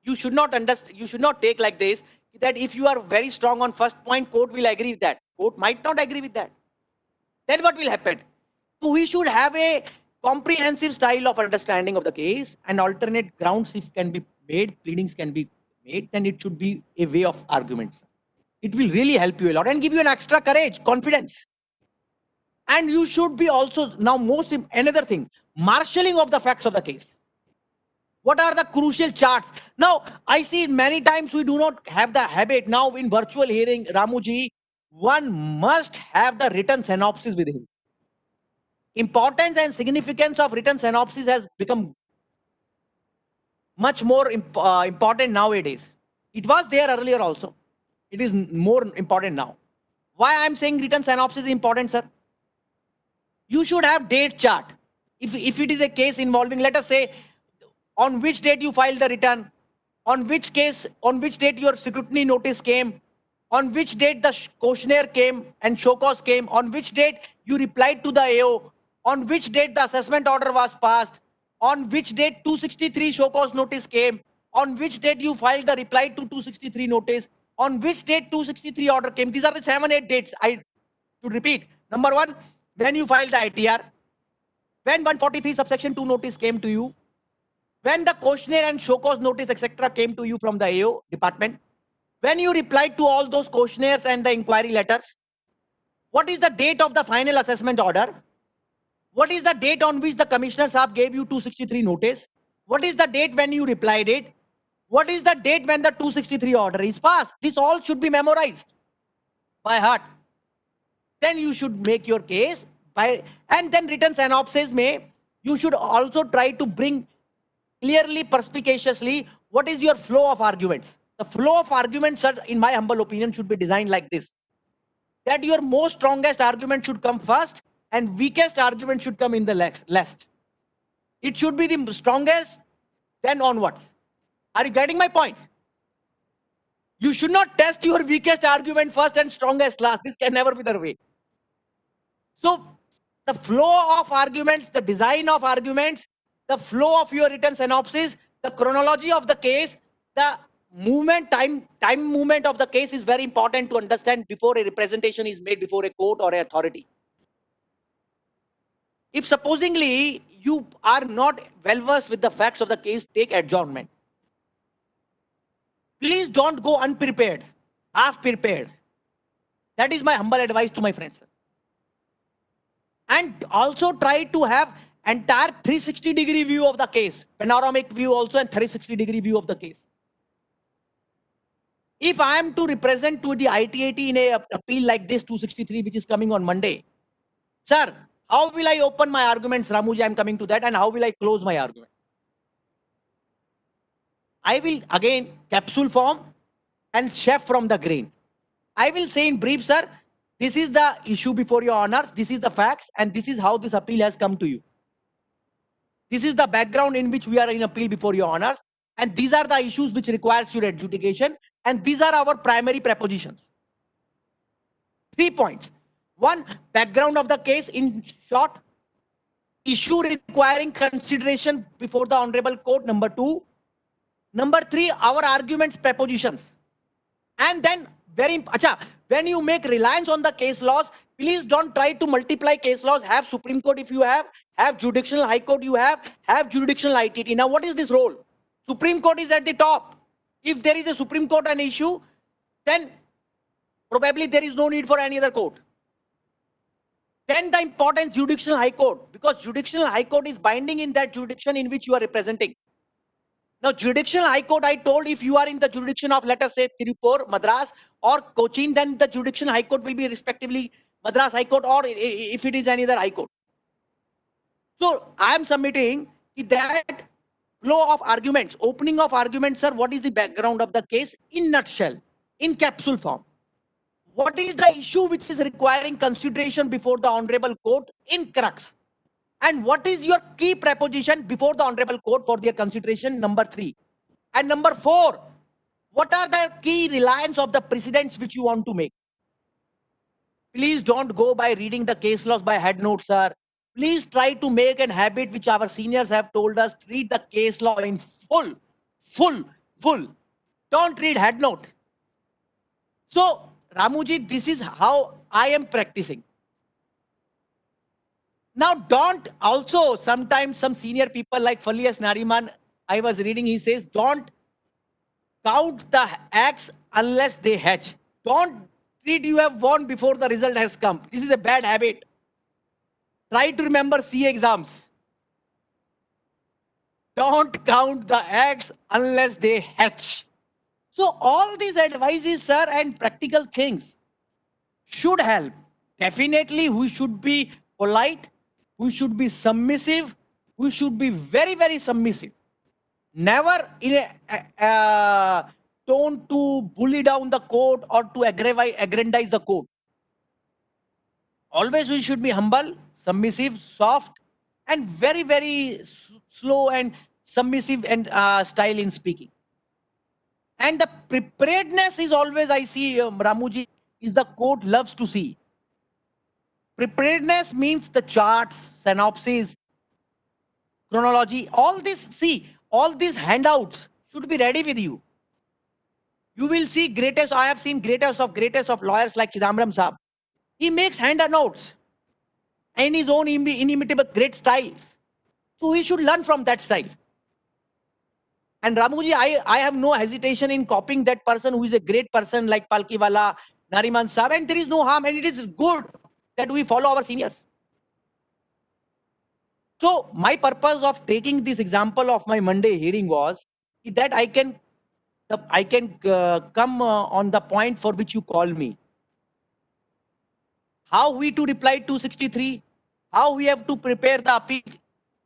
You should not understand, you should not take like this, that if you are very strong on first point, court will agree with that. Court might not agree with that. Then what will happen? So we should have a comprehensive style of understanding of the case, and alternate grounds if can be made, pleadings can be made, then it should be a way of arguments. It will really help you a lot and give you an extra courage, confidence. And you should be also, now another thing, marshalling of the facts of the case. What are the crucial charts? Now, I see many times we do not have the habit. Now in virtual hearing, Ramuji, one must have the written synopsis with him. Importance and significance of written synopsis has become much more important nowadays. It was there earlier also. It is more important now. Why I'm saying written synopsis is important, sir? You should have date chart. If it is a case involving, let us say, on which date you filed the return, on which date your scrutiny notice came, on which date the questionnaire came and show cause came, on which date you replied to the AO, on which date the assessment order was passed, on which date 263 show cause notice came, on which date you filed the reply to 263 notice, on which date 263 order came. These are the 7-8 dates. I should repeat. Number 1, when you filed the ITR, when 143 subsection 2 notice came to you, when the questionnaire and show cause notice, etc. came to you from the AO department, when you replied to all those questionnaires and the inquiry letters, what is the date of the final assessment order? What is the date on which the Commissioner Saab gave you 263 notice? What is the date when you replied it? What is the date when the 263 order is passed? This all should be memorized by heart. Then you should make your case by, and then written synopsis you should also try to bring clearly, perspicaciously, what is your flow of arguments. The flow of arguments, sir, in my humble opinion, should be designed like this. That your most strongest argument should come first and weakest argument should come in the last. It should be the strongest, then onwards. Are you getting my point? You should not test your weakest argument first and strongest last. This can never be the way. So the flow of arguments, the design of arguments, the flow of your written synopsis, the chronology of the case, the time movement of the case is very important to understand before a representation is made before a court or an authority. If supposingly you are not well versed with the facts of the case, take adjournment. Please don't go unprepared, half prepared. That is my humble advice to my friends. And also try to have entire 360-degree view of the case, panoramic view also, and 360-degree view of the case. If I am to represent to the ITAT in a appeal like this 263, which is coming on Monday, sir, how will I open my arguments? Ramuji, I am coming to that. And how will I close my argument? I will again capsule form and chef from the grain. I will say in brief, sir, this is the issue before your honors, this is the facts, and this is how this appeal has come to you. This is the background in which we are in appeal before your honors, and these are the issues which requires your adjudication, and these are our primary prepositions. 3 points. 1, background of the case in short, issue requiring consideration before the honorable court, number 2. Number 3, our arguments prepositions. And then when you make reliance on the case laws, please don't try to multiply case laws. Have Supreme Court if you have jurisdictional High Court you have jurisdictional ITT. Now what is this role? Supreme Court is at the top. If there is a Supreme Court an issue, then probably there is no need for any other court. Then the importance jurisdictional High Court, because jurisdictional High Court is binding in that jurisdiction in which you are representing. Now, jurisdictional High Court, I told, if you are in the jurisdiction of, let us say, Tirupur, Madras, or Cochin, then the jurisdictional High Court will be respectively Madras High Court, or if it is any other High Court. So, I am submitting that flow of arguments, opening of arguments, sir, what is the background of the case in nutshell, in capsule form? What is the issue which is requiring consideration before the honorable court in crux? And what is your key preposition before the honorable court for their consideration, number 3. And number 4, what are the key reliance of the precedents which you want to make? Please don't go by reading the case laws by head notes, sir. Please try to make an habit which our seniors have told us, read the case law in full. Don't read head note. So, Ramuji, this is how I am practicing. Now, don't also, sometimes some senior people like Falias Nariman, I was reading, he says, don't count the eggs unless they hatch. Don't read you have won before the result has come. This is a bad habit. Try to remember CA exams. Don't count the eggs unless they hatch. So all these advices, sir, and practical things should help. Definitely, we should be polite. We should be submissive. We should be very, very submissive. Never in a tone to bully down the court or to aggrandize the court. Always we should be humble, submissive, soft, and very, very slow and submissive and style in speaking. And the preparedness is always, I see, Ramuji, is the court loves to see. Preparedness means the charts, synopsis, chronology, all this, see, all these handouts should be ready with you. You will see greatest, I have seen greatest of lawyers like Chidambaram Saab. He makes handouts in his own inimitable great styles. So he should learn from that style. And Ramuji, I have no hesitation in copying that person who is a great person like Palkiwala, Nariman Saab, and there is no harm, and it is good that we follow our seniors. So my purpose of taking this example of my Monday hearing was that I can come on the point for which you call me. How we to reply 263, how we have to prepare the appeal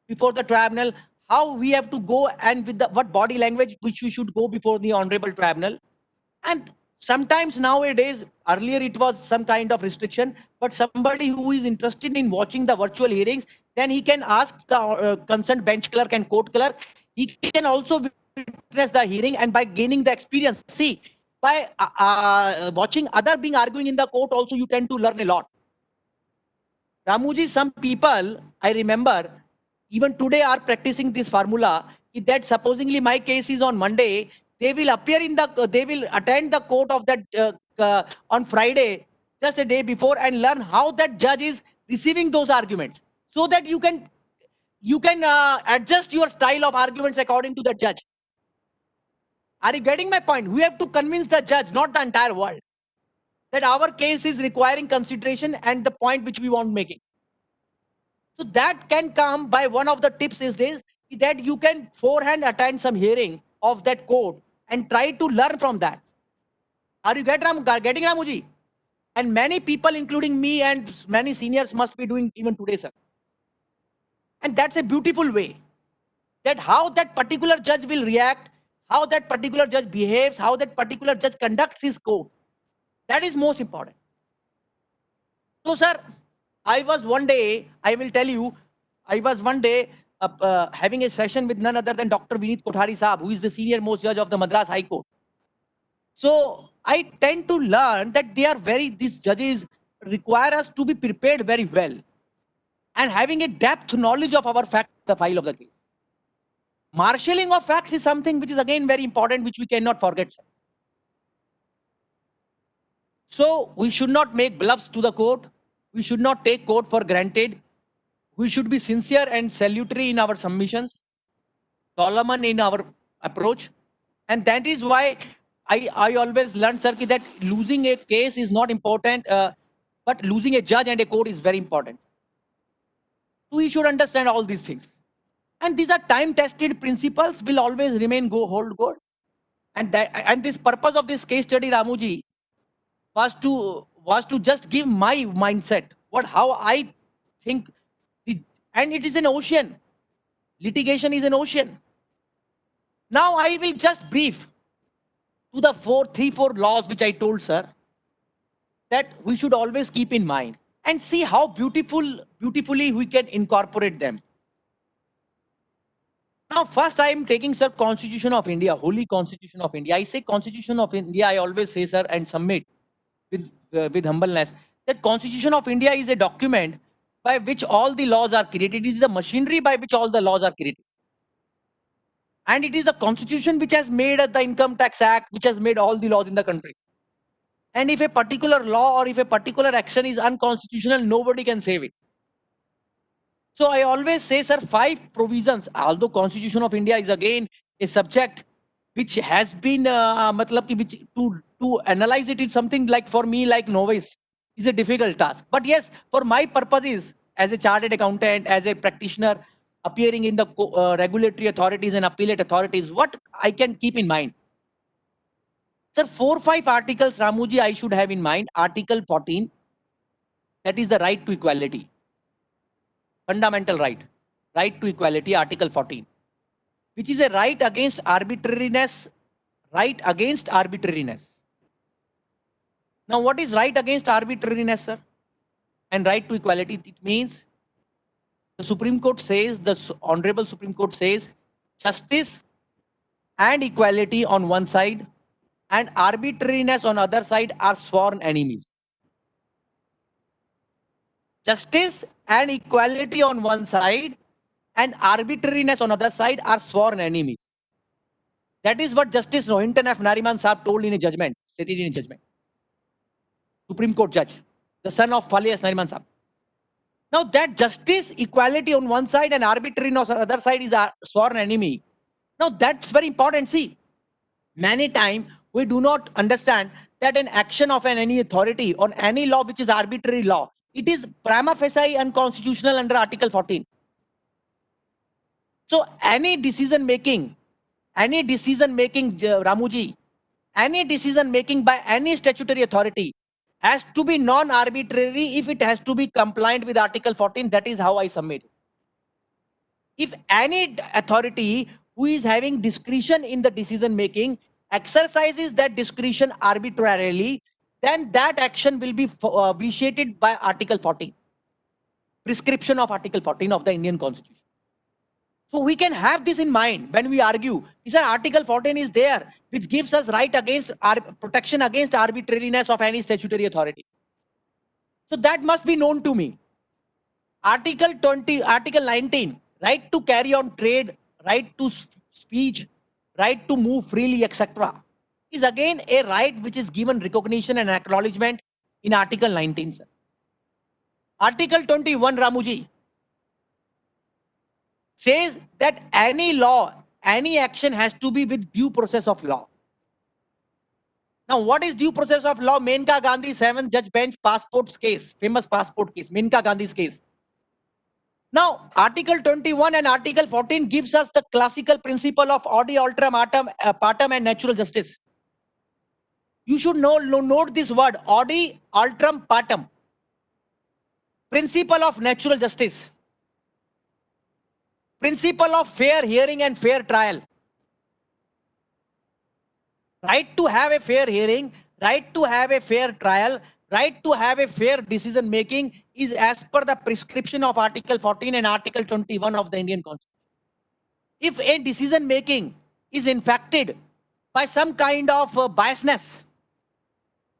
before the tribunal, how we have to go and with the what body language which we should go before the honorable tribunal. And sometimes nowadays, earlier it was some kind of restriction, but somebody who is interested in watching the virtual hearings, then he can ask the concerned bench clerk and court clerk. He can also witness the hearing, and by gaining the experience, see, by watching other being arguing in the court also, you tend to learn a lot. Ramuji, some people, I remember, even today are practicing this formula that supposingly my case is on Monday, they will appear in the, they will attend the court of that on Friday, just a day before, and learn how that judge is receiving those arguments, so that you can adjust your style of arguments according to the judge. Are you getting my point? We have to convince the judge, not the entire world, that our case is requiring consideration and the point which we want making. So that can come by one of the tips is this, that you can forehand attend some hearing of that court and try to learn from that. Are you getting Ramuji? And many people, including me and many seniors, must be doing even today, sir. And that's a beautiful way. That how that particular judge will react, how that particular judge behaves, how that particular judge conducts his court. That is most important. So, sir, I was one day, I will tell you, I was one day having a session with none other than Dr. Vineet Kothari Saab, who is the senior most judge of the Madras High Court. So I tend to learn that these judges require us to be prepared very well and having a depth knowledge of our fact, the file of the case. Marshalling of facts is something which is again very important, which we cannot forget, sir. So we should not make bluffs to the court. We should not take court for granted. We should be sincere and salutary in our submissions, solemn in our approach. And that is why I always learned, sir, that losing a case is not important, but losing a judge and a court is very important. So we should understand all these things. And these are time-tested principles, will always remain hold good. And this purpose of this case study, Ramuji, was to just give my mindset, how I think, and it is an ocean. Litigation is an ocean. Now I will just brief to the four laws which I told, sir, that we should always keep in mind and see how beautifully we can incorporate them. Now, first I am taking, sir, Constitution of India, Holy Constitution of India. I say Constitution of India, I always say, sir, and submit with humbleness, that Constitution of India is a document by which all the laws are created. It is the machinery by which all the laws are created. And it is the Constitution which has made the Income Tax Act, which has made all the laws in the country. And if a particular law or if a particular action is unconstitutional, nobody can save it. So I always say, sir, 5 provisions, although Constitution of India is again a subject which has been, to analyze it is something like, for me, like novice, is a difficult task. But yes, for my purposes, as a chartered accountant, as a practitioner, appearing in the regulatory authorities and appellate authorities, what I can keep in mind. Sir, 4-5 articles, Ramuji, I should have in mind. Article 14, that is the right to equality. Fundamental right. Right to equality, Article 14. Which is a right against arbitrariness. Right against arbitrariness. Now, what is right against arbitrariness, sir? And right to equality, it means the Supreme Court says, the Honorable Supreme Court says, justice and equality on one side and arbitrariness on other side are sworn enemies. Justice and equality on one side and arbitrariness on other side are sworn enemies. That is what Justice Rohinton F. Nariman Saab told in a judgment, stated in a judgment. Supreme Court judge, the son of Fali S. Nariman Saab. Now that justice, equality on one side and arbitrariness on the other side is a sworn enemy. Now that's very important. See, many times we do not understand that an action of any authority on any law which is arbitrary law, it is prima facie unconstitutional under Article 14. So any decision making, Ramuji, any decision making by any statutory authority has to be non-arbitrary if it has to be compliant with Article 14. That is how I submit. If any authority who is having discretion in the decision making exercises that discretion arbitrarily, then that action will be vitiated by Article 14, prescription of Article 14 of the Indian Constitution. So we can have this in mind when we argue. Sir, Article 14 is there, which gives us right against protection against arbitrariness of any statutory authority. So that must be known to me. Article 20, Article 19, right to carry on trade, right to speech, right to move freely, etc., is again a right which is given recognition and acknowledgement in Article 19, sir. Article 21, Ramuji, says that any law, any action has to be with due process of law. Now, what is due process of law? Menka Gandhi 7-judge bench passports case, famous passport case, Menka Gandhi's case. Now, Article 21 and Article 14 gives us the classical principle of odi alteram partem and natural justice. You should note this word, odi alteram partem. Principle of natural justice. Principle of fair hearing and fair trial. Right to have a fair hearing, right to have a fair trial, right to have a fair decision making is as per the prescription of Article 14 and Article 21 of the Indian Constitution. If a decision making is infected by some kind of biasness,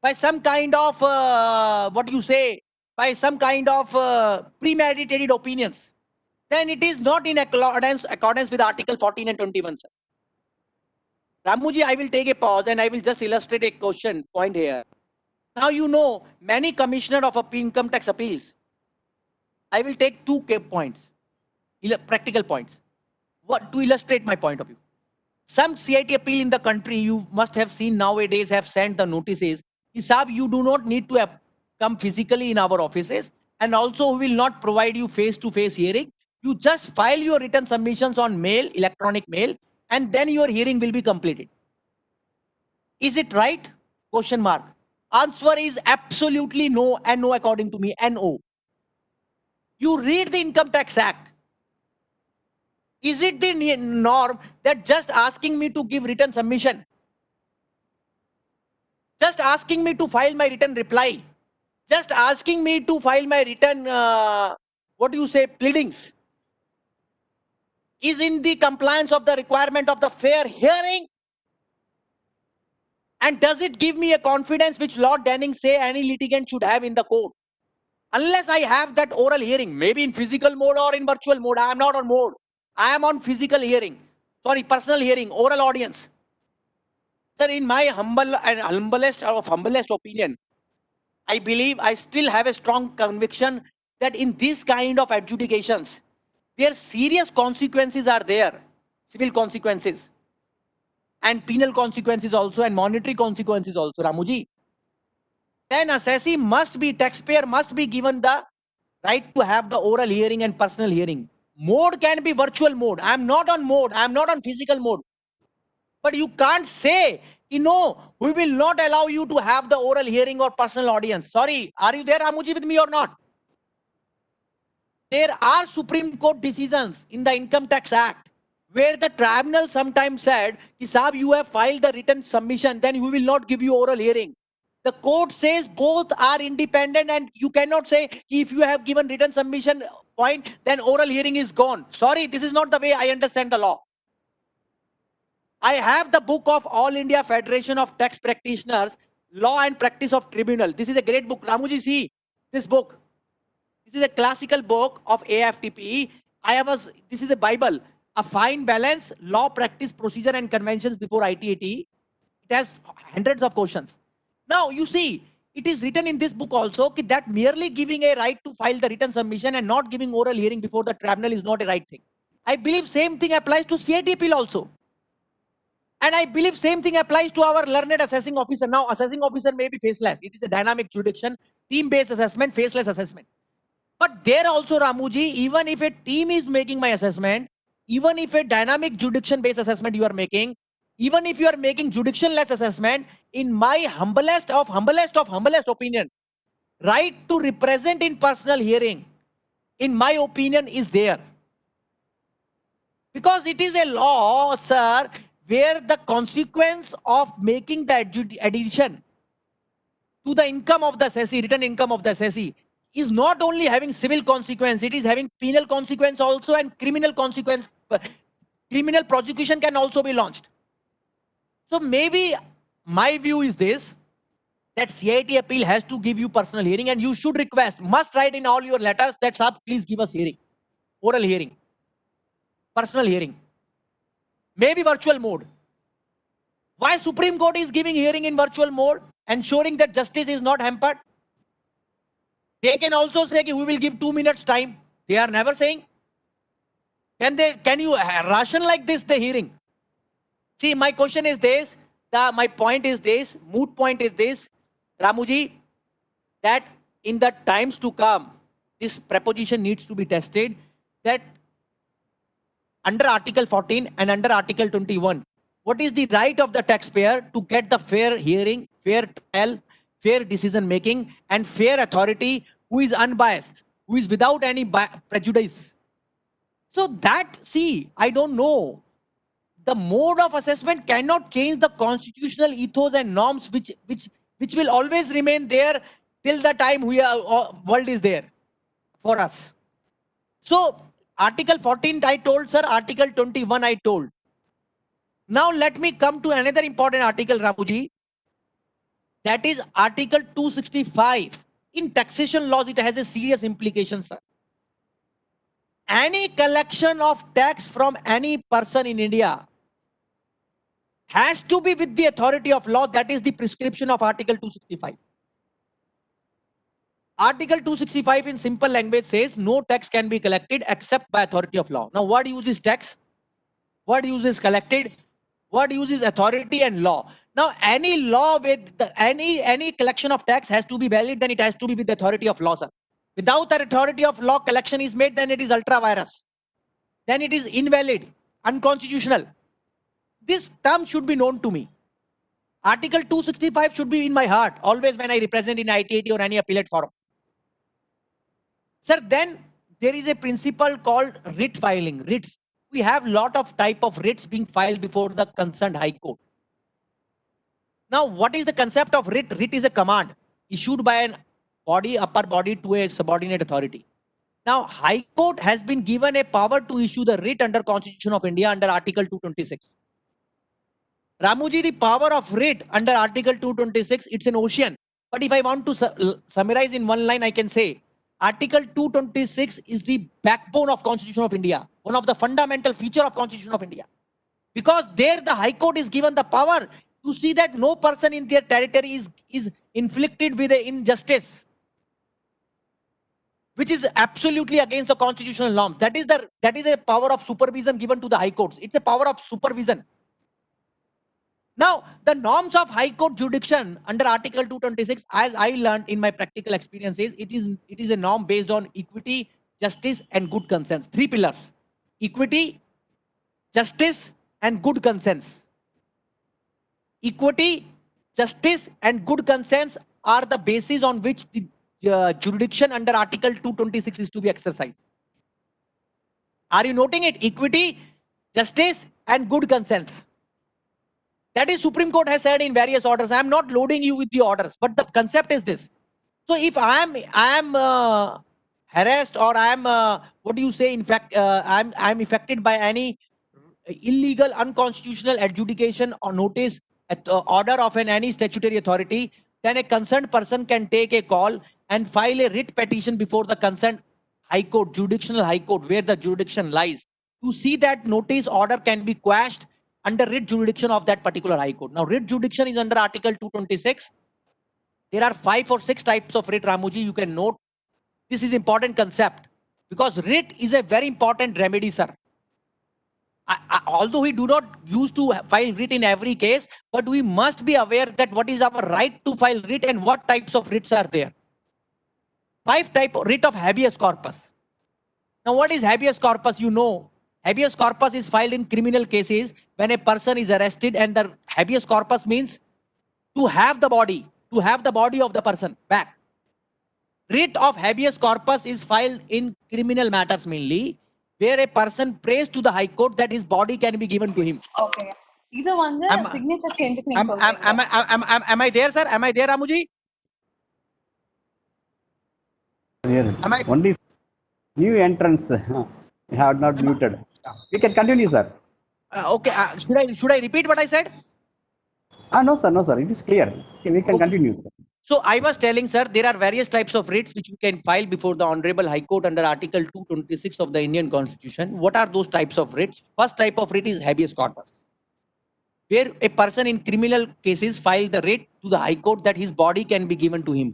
by some kind of, by some kind of premeditated opinions, then it is not in accordance with Article 14 and 21, sir. Ramuji, I will take a pause and I will just illustrate a point here. Now, you know, many commissioner of income tax appeals. I will take 2 points, practical points, to illustrate my point of view. Some CIT appeal in the country, you must have seen nowadays, have sent the notices. Sab, you do not need to come physically in our offices, and also we will not provide you face-to-face hearing. You just file your written submissions on mail, electronic mail, and then your hearing will be completed. Is it right? Question mark. Answer is absolutely no, and no according to me, NO. You read the Income Tax Act. Is it the norm that just asking me to give written submission, just asking me to file my written reply, just asking me to file my written, pleadings, is in the compliance of the requirement of the fair hearing? And does it give me a confidence which Lord Denning say any litigant should have in the court? Unless I have that oral hearing, maybe in physical mode or in virtual mode, I am not on mode. I am on physical hearing. Sorry, personal hearing, oral audience. Sir, in my humblest opinion, I believe I still have a strong conviction that in this kind of adjudications, where serious consequences are there, civil consequences, and penal consequences also, and monetary consequences also, Ramuji, then assessee must be, taxpayer must be given the right to have the oral hearing and personal hearing. Mode can be virtual mode. I am not on mode. I am not on physical mode. But you can't say, we will not allow you to have the oral hearing or personal audience. Sorry, are you there, Ramuji, with me or not? There are Supreme Court decisions in the Income Tax Act where the tribunal sometimes said, Sahab, you have filed the written submission, then we will not give you oral hearing. The court says both are independent, and you cannot say if you have given written submission point, then oral hearing is gone. Sorry, this is not the way I understand the law. I have the book of All India Federation of Tax Practitioners, Law and Practice of Tribunal. This is a great book. Ramuji, see this book. This is a classical book of AFTP. This is a Bible, a fine balance, law, practice, procedure, and conventions before ITAT. It has hundreds of questions. Now, you see, it is written in this book also that merely giving a right to file the written submission and not giving oral hearing before the tribunal is not a right thing. I believe same thing applies to CIT appeal also. And I believe same thing applies to our learned assessing officer. Now, assessing officer may be faceless. It is a dynamic jurisdiction, team-based assessment, faceless assessment. But there also, Ramuji, even if a team is making my assessment, even if a dynamic jurisdiction-based assessment you are making, even if you are making jurisdiction-less assessment, in my humblest opinion, right to represent in personal hearing, in my opinion, is there. Because it is a law, sir, where the consequence of making the addition to the income of the assessee, return income of the assessee, is not only having civil consequence, it is having penal consequence also, and criminal consequence. Criminal prosecution can also be launched. So maybe my view is this, that CIT appeal has to give you personal hearing, and you should request, must write in all your letters that sir, please give us hearing, oral hearing, personal hearing, maybe virtual mode. Why Supreme Court is giving hearing in virtual mode, ensuring that justice is not hampered? They can also say we will give 2 minutes time. They are never saying. Can you ration like this the hearing? See, my question is this, my point is this, moot point is this, Ramuji, that in the times to come, this preposition needs to be tested, that under Article 14 and under Article 21, what is the right of the taxpayer to get the fair hearing, fair trial, fair decision making, and fair authority who is unbiased, who is without any prejudice. So that, see, I don't know. The mode of assessment cannot change the constitutional ethos and norms which will always remain there till the time world is there for us. So Article 14 I told, sir, Article 21 I told. Now let me come to another important article, Ramuji. That is Article 265. In taxation laws, it has a serious implication, sir. Any collection of tax from any person in India has to be with the authority of law. That is the prescription of Article 265. Article 265 in simple language says no tax can be collected except by authority of law. Now what uses tax? What uses collected? What uses authority and law? Now any law with any collection of tax has to be valid, then it has to be with the authority of law, sir. Without the authority of law, collection is made, then it is ultra vires. Then it is invalid, unconstitutional. This term should be known to me. Article 265 should be in my heart always when I represent in ITAT or any appellate forum. Sir, then there is a principle called writ filing, writs. We have lot of type of writs being filed before the concerned High Court. Now, what is the concept of writ? Writ is a command issued by an body, upper body, to a subordinate authority. Now, High Court has been given a power to issue the writ under Constitution of India under Article 226. Ramuji, the power of writ under Article 226, it's an ocean. But if I want to summarize in one line, I can say Article 226 is the backbone of Constitution of India, one of the fundamental feature of Constitution of India. Because there the High Court is given the power to see that no person in their territory is inflicted with an injustice, which is absolutely against the constitutional norm. That is a power of supervision given to the High Courts. It's a power of supervision. Now, the norms of High Court jurisdiction under Article 226, as I learned in my practical experiences, it is a norm based on equity, justice, and good conscience. 3 pillars: equity, justice, and good conscience. Equity, justice, and good conscience are the basis on which the jurisdiction under Article 226 is to be exercised. Are you noting it? Equity, justice, and good conscience. That is, Supreme Court has said in various orders. I am not loading you with the orders, but the concept is this. So if I am harassed, or I am what do you say? In fact, I am affected by any illegal, unconstitutional adjudication or notice at order of any statutory authority, then a concerned person can take a call and file a writ petition before the concerned High Court, jurisdictional High Court, where the jurisdiction lies, to see that notice order can be quashed under writ jurisdiction of that particular High Court. Now, writ jurisdiction is under Article 226. There are 5 or 6 types of writ, Ramuji. You can note. This is important concept because writ is a very important remedy, sir. Although we do not use to file writ in every case, but we must be aware that what is our right to file writ and what types of writs are there. 5 type of writ of habeas corpus. Now, what is habeas corpus? You know, habeas corpus is filed in criminal cases when a person is arrested, and the habeas corpus means to have the body of the person back. Writ of habeas corpus is filed in criminal matters mainly, where a person prays to the High Court that his body can be given to him. Okay. இது வந்து Am- signature சேஞ்சுக்கு நீங்க am சொல்றீங்க. am I there, sir? Am I there, Ramuji? Here, Am I? only new entrance. You have not muted. We can continue, sir. Okay. Should I repeat what I said? No, sir. No, sir. It is clear. Okay, we can Okay. continue, sir. So I was telling, sir, there are various types of writs which we can file before the Honorable High Court under Article 226 of the Indian Constitution. What are those types of writs? First type of writ is habeas corpus, where a person in criminal cases file the writ to the High Court that his body can be given to him.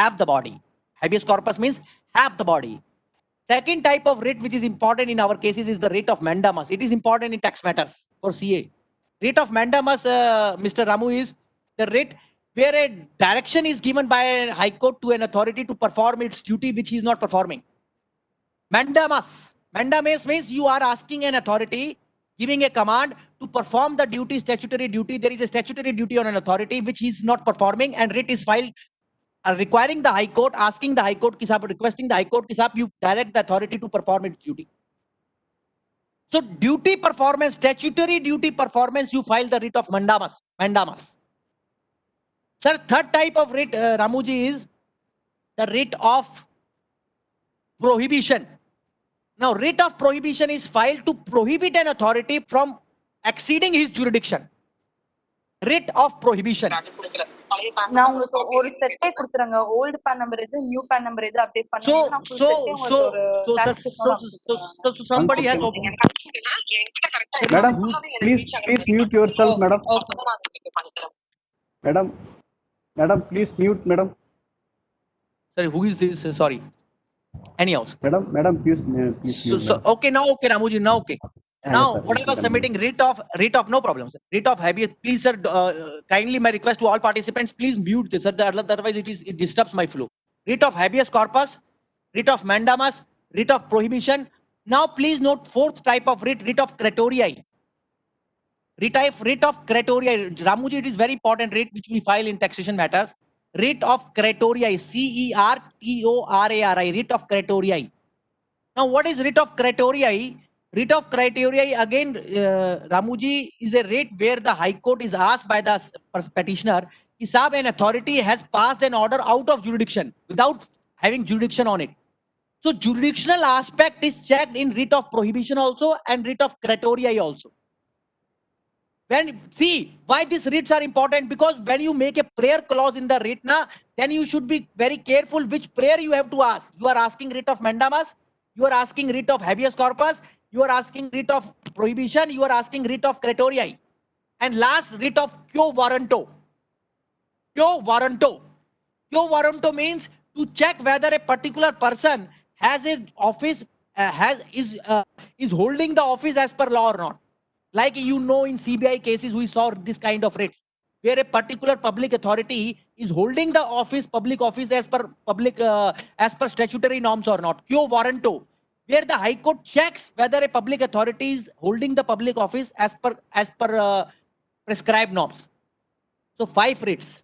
Have the body. Habeas corpus means have the body. Second type of writ which is important in our cases is the writ of mandamus. It is important in tax matters for CA. Writ of mandamus, Mr. Ramu, is the writ where a direction is given by a High Court to an authority to perform its duty which he is not performing. Mandamus. Mandamus means you are asking an authority, giving a command to perform the duty, statutory duty. There is a statutory duty on an authority which he is not performing, and writ is filed requiring the High Court, asking the High Court, requesting the High Court, you direct the authority to perform its duty. So duty performance, statutory duty performance, you file the writ of mandamus. Mandamus. Sir, third type of writ, Ramuji, is the writ of prohibition. Now, writ of prohibition is filed to prohibit an authority from exceeding his jurisdiction. Writ of prohibition. நான் உங்களுக்கு ஒரு செட்டே கொடுத்துறேங்க. Volt pan number எது, new pan number எது update பண்ணுங்க. நான் full செட்டே உங்களுக்கு ஒரு So somebody has opened. Madam, please mute yourself, madam. Madam, please mute, madam. Sorry, who is this? Sorry. Anyhow. Madam, please mute. So okay, now okay, Ramuji, now okay. Now, sir, what I was submitting, writ of no problem, sir. Writ of habeas. Please, sir, kindly my request to all participants, please mute this, sir. Otherwise, it disturbs my flow. Writ of habeas corpus, writ of mandamus, writ of prohibition. Now, please note fourth type of writ, writ of certiorari. Writ of certiorari. Ramuji, it is very important writ which we file in taxation matters. Writ of certiorari, CERTORARI, writ of certiorari. Now, what is writ of certiorari? Writ of certiorari, again, Ramuji, is a writ where the High Court is asked by the petitioner, an authority has passed an order out of jurisdiction without having jurisdiction on it. So, jurisdictional aspect is checked in writ of prohibition also and writ of certiorari also. See, why these writs are important? Because when you make a prayer clause in the writ, then you should be very careful which prayer you have to ask. You are asking writ of mandamus, you are asking writ of habeas corpus, you are asking writ of prohibition, you are asking writ of certiorari. And last, writ of quo warranto. Quo warranto. Quo warranto means to check whether a particular person has an office, is holding the office as per law or not. Like you know, in CBI cases, we saw this kind of writs where a particular public authority is holding the office, public office as per statutory norms or not. Quo warranto, where the High Court checks whether a public authority is holding the public office as per prescribed norms. So 5 writs.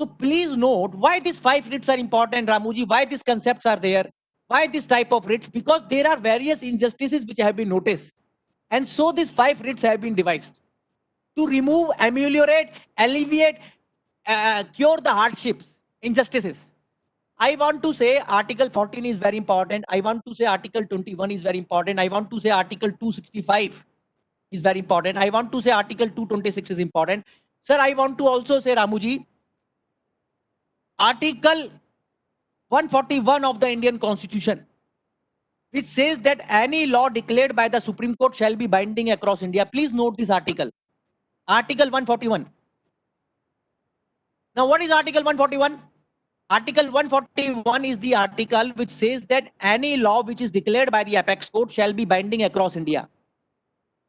So please note why these 5 writs are important, Ramuji, why these concepts are there, why this type of writs, because there are various injustices which have been noticed. And so these 5 writs have been devised to remove, ameliorate, alleviate, cure the hardships, injustices. I want to say Article 14 is very important. I want to say Article 21 is very important. I want to say Article 265 is very important. I want to say Article 226 is important. Sir, I want to also say, Ramuji, Article 141 of the Indian Constitution, which says that any law declared by the Supreme Court shall be binding across India. Please note this article. Article 141. Now, what is Article 141? Article 141 is the article which says that any law which is declared by the apex court shall be binding across India.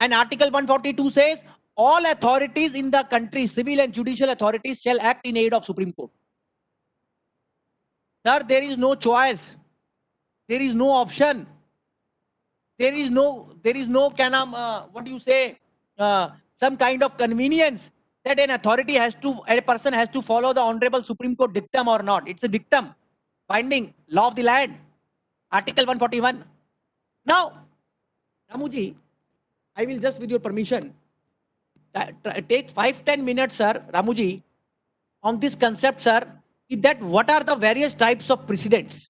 And Article 142 says all authorities in the country, civil and judicial authorities, shall act in aid of Supreme Court. Sir, there is no choice. There is no option. There is no what do you say, some kind of convenience that a person has to follow the Honorable Supreme Court dictum or not. It's a dictum, binding, law of the land. Article 141. Now, Ramuji, I will just, with your permission, take 5-10 minutes, sir, Ramuji, on this concept, sir, that what are the various types of precedents.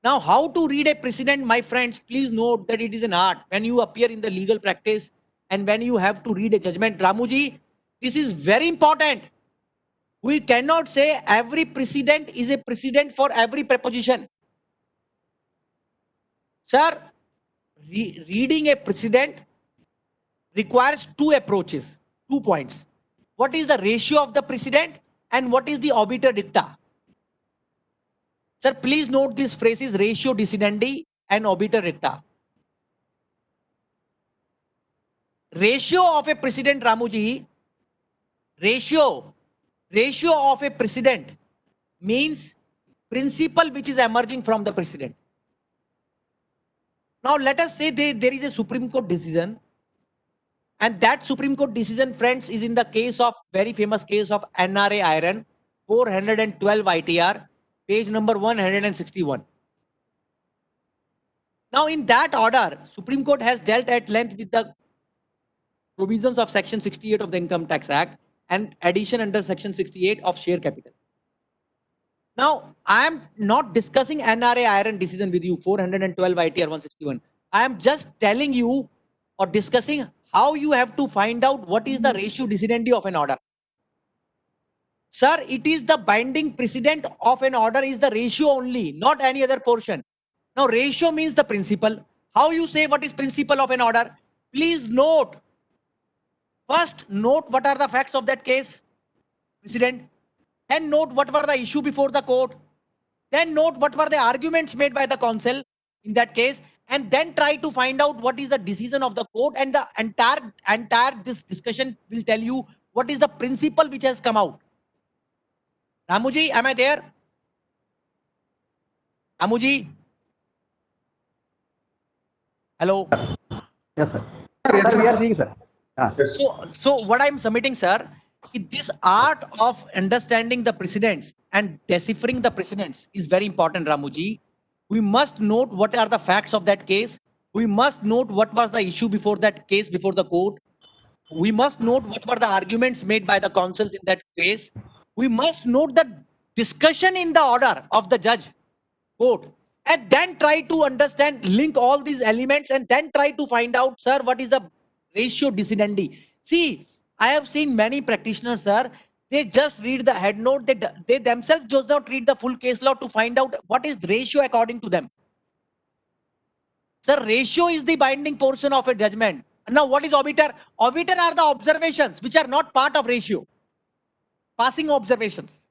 Now, how to read a precedent, my friends, please note that it is an art. When you appear in the legal practice and when you have to read a judgment, Ramuji, this is very important. We cannot say every precedent is a precedent for every preposition. Sir, reading a precedent requires two approaches, 2 points. What is the ratio of the precedent and what is the obiter dicta? Sir, please note these phrases: ratio decidendi and obiter dicta. Ratio of a precedent, Ramuji, ratio of a precedent means principle which is emerging from the precedent. Now, let us say there is a Supreme Court decision, and that Supreme Court decision, friends, is in the case of very famous case of NRA Iron, 412 ITR, page number 161. Now, in that order, Supreme Court has dealt at length with the provisions of Section 68 of the Income Tax Act and addition under Section 68 of share capital. Now, I am not discussing NRA Iron decision with you, 412 ITR 161. I am just telling you or discussing how you have to find out what is the ratio decidendi of an order. Sir, it is the binding precedent of an order is the ratio only, not any other portion. Now, ratio means the principle. How you say what is principle of an order? Please note. First, note what are the facts of that case, precedent. Then note what were the issue before the court. Then note what were the arguments made by the counsel in that case. And then try to find out what is the decision of the court, and the entire this discussion will tell you what is the principle which has come out. Ramuji, am I there? Ramuji? Hello? Yes, sir. Sir, we are seeing, sir. So what I'm submitting, sir, is this art of understanding the precedents and deciphering the precedents is very important, Ramuji. We must note what are the facts of that case. We must note what was the issue before that case, before the court. We must note what were the arguments made by the counsels in that case. We must note the discussion in the order of the judge, court, and then try to understand, link all these elements, and then try to find out, sir, what is the ratio decidendi. See, I have seen many practitioners, sir, they just read the head note. They themselves does not read the full case law to find out what is ratio according to them. Sir, ratio is the binding portion of a judgment. Now, what is obiter? Obiter are the observations which are not part of ratio. Passing observations.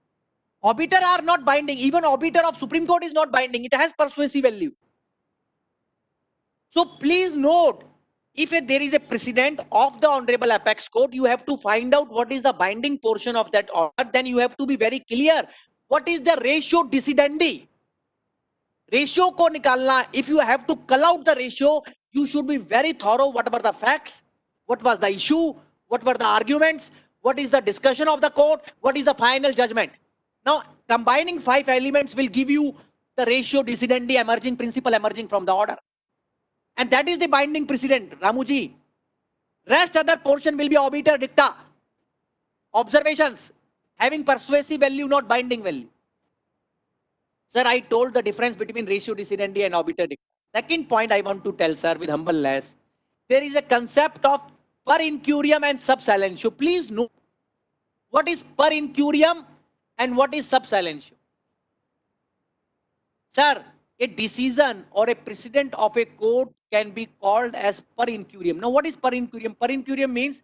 Obiter are not binding. Even obiter of Supreme Court is not binding. It has persuasive value. So please note, if there is a precedent of the Honorable Apex Court, you have to find out what is the binding portion of that order. Then you have to be very clear. What is the ratio decidendi? Ratio ko nikalna. If you have to call out the ratio, you should be very thorough. What were the facts? What was the issue? What were the arguments? What is the discussion of the court? What is the final judgment? Now, combining 5 elements will give you the ratio decidendi emerging, principle emerging from the order. And that is the binding precedent, Ramuji. Rest other portion will be obiter dicta. Observations having persuasive value, not binding value. Sir, I told the difference between ratio decidendi and obiter dicta. Second point I want to tell, sir, with humbleness, there is a concept of per incurium and sub silentio. Please note what is per incurium and what is sub silentio. Sir, a decision or a precedent of a court can be called as per incurium. Now, what is per incurium? Per incurium means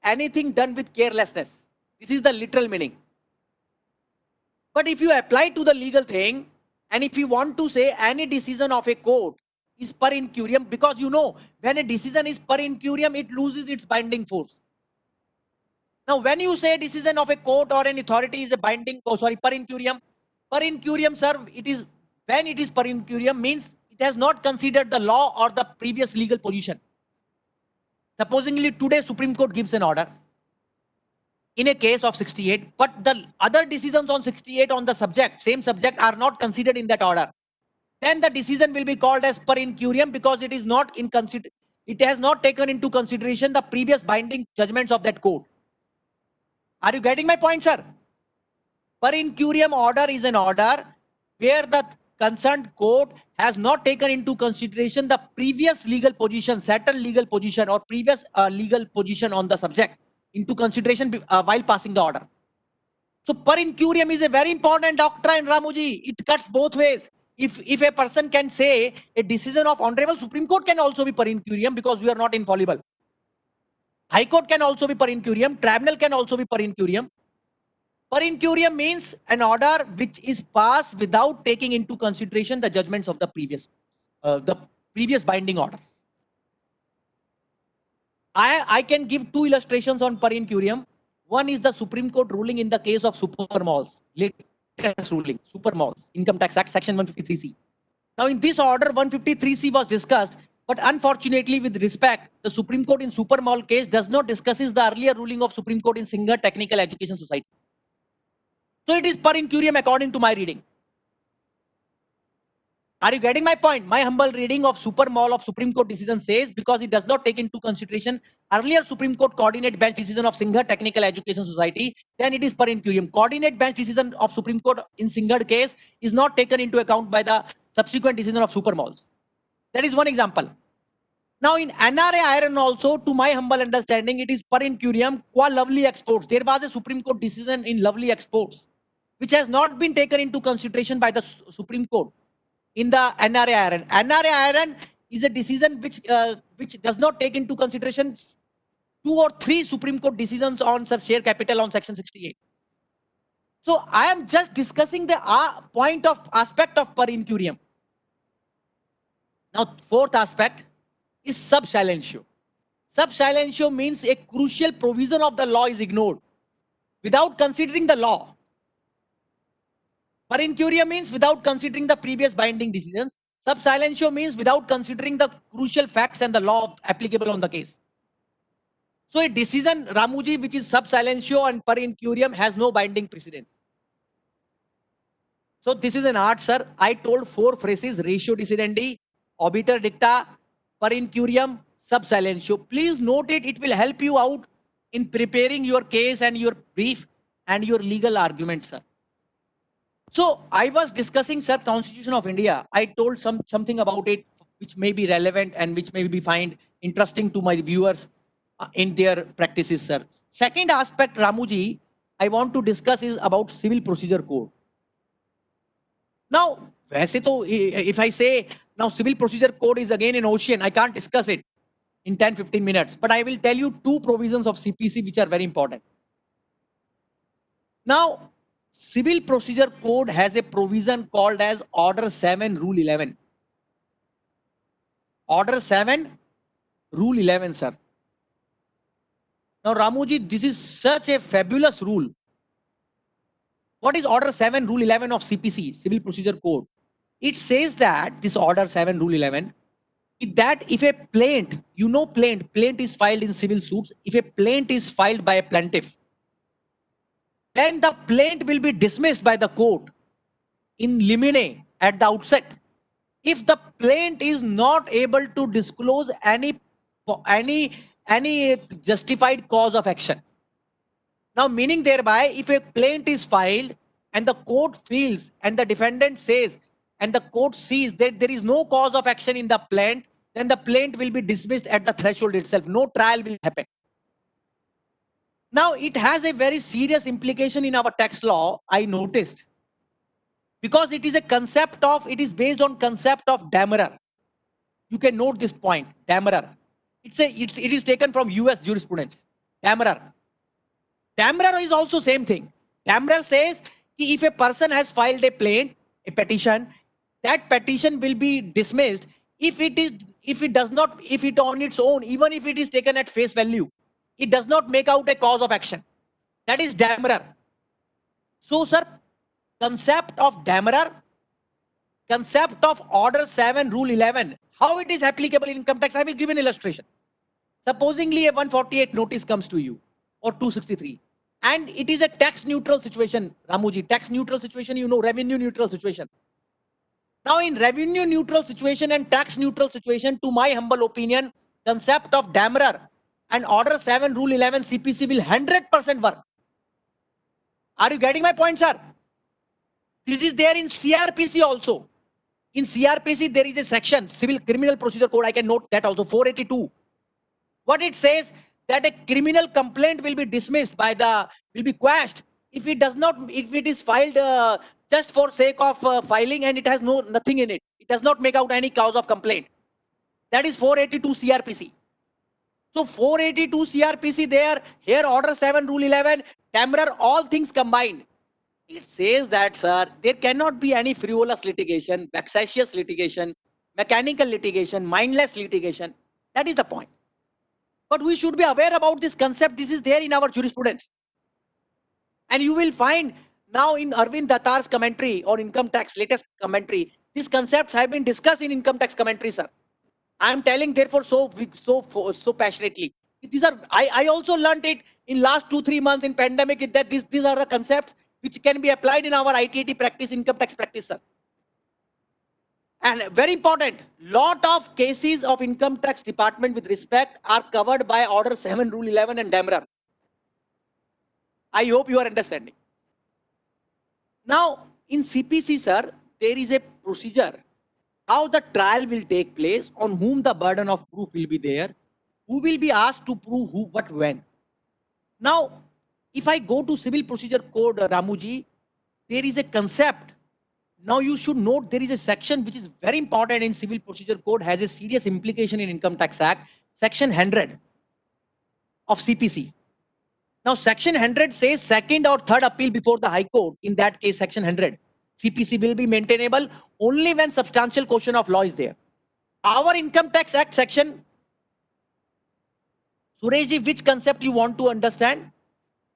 anything done with carelessness. This is the literal meaning. But if you apply to the legal thing, and if you want to say any decision of a court is per incurium, because you know, when a decision is per incurium, it loses its binding force. Now, when you say decision of a court or an authority is a binding, per incurium, sir, it is when it is per incurium means it has not considered the law or the previous legal position. Supposingly today Supreme Court gives an order in a case of 68, but the other decisions on 68 on the subject, same subject, are not considered in that order. Then the decision will be called as per incurium because it is not in it has not taken into consideration the previous binding judgments of that court. Are you getting my point, sir? Per incuriam order is an order where the concerned court has not taken into consideration the previous legal position, settled legal position, or previous legal position on the subject into consideration while passing the order. So per incuriam is a very important doctrine, Ramuji. It cuts both ways. If a person can say a decision of Honorable Supreme Court can also be per incuriam because we are not infallible. High Court can also be per incuriam. Tribunal can also be per incuriam. Per incuriam means an order which is passed without taking into consideration the judgments of the previous binding orders. I can give two illustrations on per incuriam. One is the Supreme Court ruling in the case of super malls, latest ruling, super malls, Income Tax Act, Section 153C. Now, in this order, 153C was discussed, but unfortunately, with respect, the Supreme Court in super mall case does not discusses the earlier ruling of Supreme Court in Singer Technical Education Society. So it is per incuriam according to my reading. Are you getting my point? My humble reading of super mall of Supreme Court decision says because it does not take into consideration earlier Supreme Court coordinate bench decision of Singer Technical Education Society, then it is per incuriam. Coordinate bench decision of Supreme Court in Singer case is not taken into account by the subsequent decision of super malls. That is one example. Now in NRA Iron also, to my humble understanding, it is per incuriam qua Lovely Exports. There was a Supreme Court decision in Lovely Exports, which has not been taken into consideration by the Supreme Court in the NRA Iron. NRA Iron is a decision which does not take into consideration 2 or 3 Supreme Court decisions on share capital on Section 68. So I am just discussing the point of aspect of per incuriam. Now, fourth aspect is sub silentio. Sub silentio means a crucial provision of the law is ignored without considering the law. Per incuriam means without considering the previous binding decisions. Sub silentio means without considering the crucial facts and the law applicable on the case. So a decision, Ramuji, which is sub silentio and per incuriam has no binding precedence. So this is an art, sir. I told 4 phrases: ratio decidendi, obiter dicta, per incuriam, sub silentio. Please note it. It will help you out in preparing your case and your brief and your legal arguments, sir. So I was discussing, sir, Constitution of India. I told something about it which may be relevant and which may be find interesting to my viewers in their practices, sir. Second aspect, Ramuji, I want to discuss is about Civil Procedure Code. Now, if I say now Civil Procedure Code is again an ocean, I can't discuss it in 10-15 minutes. But I will tell you 2 provisions of CPC which are very important. Now, Civil Procedure Code has a provision called as Order 7, Rule 11. Order 7, Rule 11, sir. Now, Ramuji, this is such a fabulous rule. What is Order 7, Rule 11 of CPC, Civil Procedure Code? It says that this Order 7, Rule 11, that if a plaint, plaint is filed in civil suits. If a plaint is filed by a plaintiff, then the plaint will be dismissed by the court in limine at the outset if the plaint is not able to disclose any justified cause of action. Now, meaning thereby, if a plaint is filed and the court feels and the defendant says and the court sees that there is no cause of action in the plaint, then the plaint will be dismissed at the threshold itself. No trial will happen. Now, it has a very serious implication in our tax law, I noticed, because it is based on concept of dammerer. You can note this point, dammerer. It is taken from US jurisprudence, dammerer. Dammerer is also same thing. Dammerer says if a person has filed a petition, that petition will be dismissed if it on its own, even if it is taken at face value, it does not make out a cause of action. That is dammerer. So, sir, concept of dammerer, concept of Order 7, Rule 11, how it is applicable in income tax, I will give an illustration. Supposingly a 148 notice comes to you or 263 and it is a tax neutral situation, Ramuji, tax neutral situation, revenue neutral situation. Now, in revenue neutral situation and tax neutral situation, to my humble opinion, concept of Damerer and Order 7, Rule 11 CPC will 100% work. Are you getting my point, sir? This is there in CRPC also. In CRPC, there is a section, Civil Criminal Procedure Code. I can note that also, 482. What it says, that a criminal complaint will be dismissed will be quashed if it is filed just for sake of filing and it has nothing in it. It does not make out any cause of complaint. That is 482 CRPC. So 482 CRPC there, here Order 7, Rule 11, Damerer, all things combined. It says that, sir, there cannot be any frivolous litigation, vexatious litigation, mechanical litigation, mindless litigation. That is the point. But we should be aware about this concept. This is there in our jurisprudence. And you will find now in Arvind Dattar's commentary on income tax, latest commentary, these concepts have been discussed in income tax commentary, sir. I am telling therefore so passionately. These are, I also learned it in last 2-3 months in pandemic that these are the concepts which can be applied in our ITAT practice, income tax practice, sir. And very important, lot of cases of income tax department with respect are covered by Order 7, Rule 11 and Damerer. I hope you are understanding. Now, in CPC, sir, there is a procedure how the trial will take place, on whom the burden of proof will be there, who will be asked to prove who, what, when. Now, if I go to Civil Procedure Code, Ramuji, there is a concept. Now you should note there is a section which is very important in Civil Procedure Code, has a serious implication in Income Tax Act, Section 100 of CPC. Now Section 100 says second or third appeal before the High Court. In that case, Section 100, CPC will be maintainable only when substantial question of law is there. Our Income Tax Act section, Sureshji, which concept you want to understand?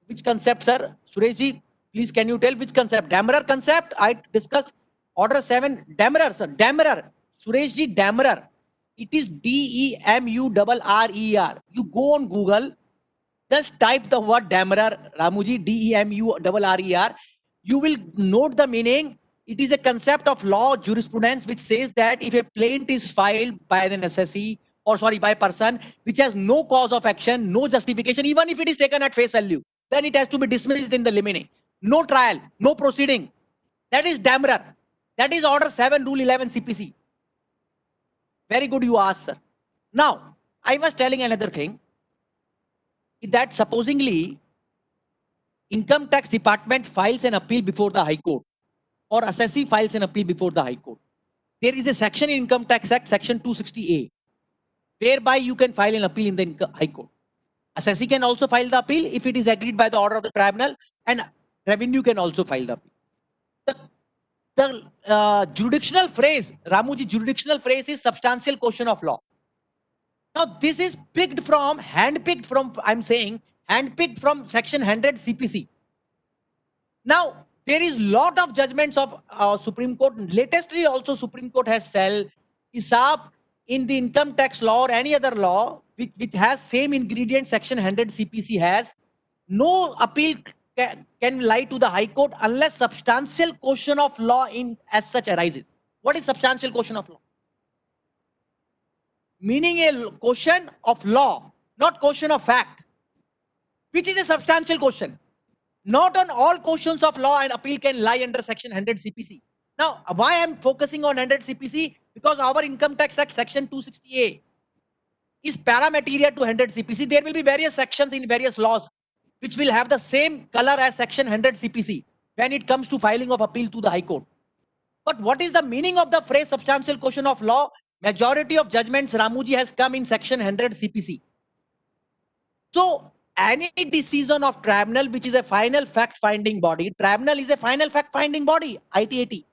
Which concept, sir? Sureshji, please can you tell which concept? Damerer concept, I discussed. Order 7, Damerer, sir. Damerer. Sureshji, Damerer. It is Demurer. You go on Google, just type the word Damerer, Ramuji, Demurer. You will note the meaning. It is a concept of law jurisprudence which says that if a plaint is filed by an assessee, or sorry, by a person which has no cause of action, no justification, even if it is taken at face value, then it has to be dismissed in the limine. No trial, no proceeding. That is Damerer. That is Order 7, Rule 11 CPC. Very good you asked, sir. Now, I was telling another thing, that supposingly Income Tax Department files an appeal before the High Court, or assessee files an appeal before the High Court. There is a section in Income Tax Act, Section 260A, whereby you can file an appeal in the High Court. Assessee can also file the appeal if it is agreed by the order of the tribunal, and revenue can also file the appeal. The jurisdictional phrase, Ramuji, jurisdictional phrase is substantial question of law. Now, this is handpicked from Section 100 CPC. Now, there is lot of judgments of Supreme Court. Latestly also Supreme Court has said, ISAP in the income tax law or any other law which has same ingredient Section 100 CPC has, no appeal can lie to the High Court unless substantial question of law as such arises. What is substantial question of law? Meaning a question of law, not question of fact, which is a substantial question. Not on all questions of law and appeal can lie under Section 100 CPC. Now, why I am focusing on 100 CPC? Because our Income Tax Act Section 260A is paramateria to 100 CPC. There will be various sections in various laws which will have the same color as Section 100 CPC when it comes to filing of appeal to the High Court. But what is the meaning of the phrase substantial question of law? Majority of judgments, Ramuji, has come in Section 100 CPC. So, any decision of tribunal, which is a final fact-finding body, tribunal is a final fact-finding body, ITAT,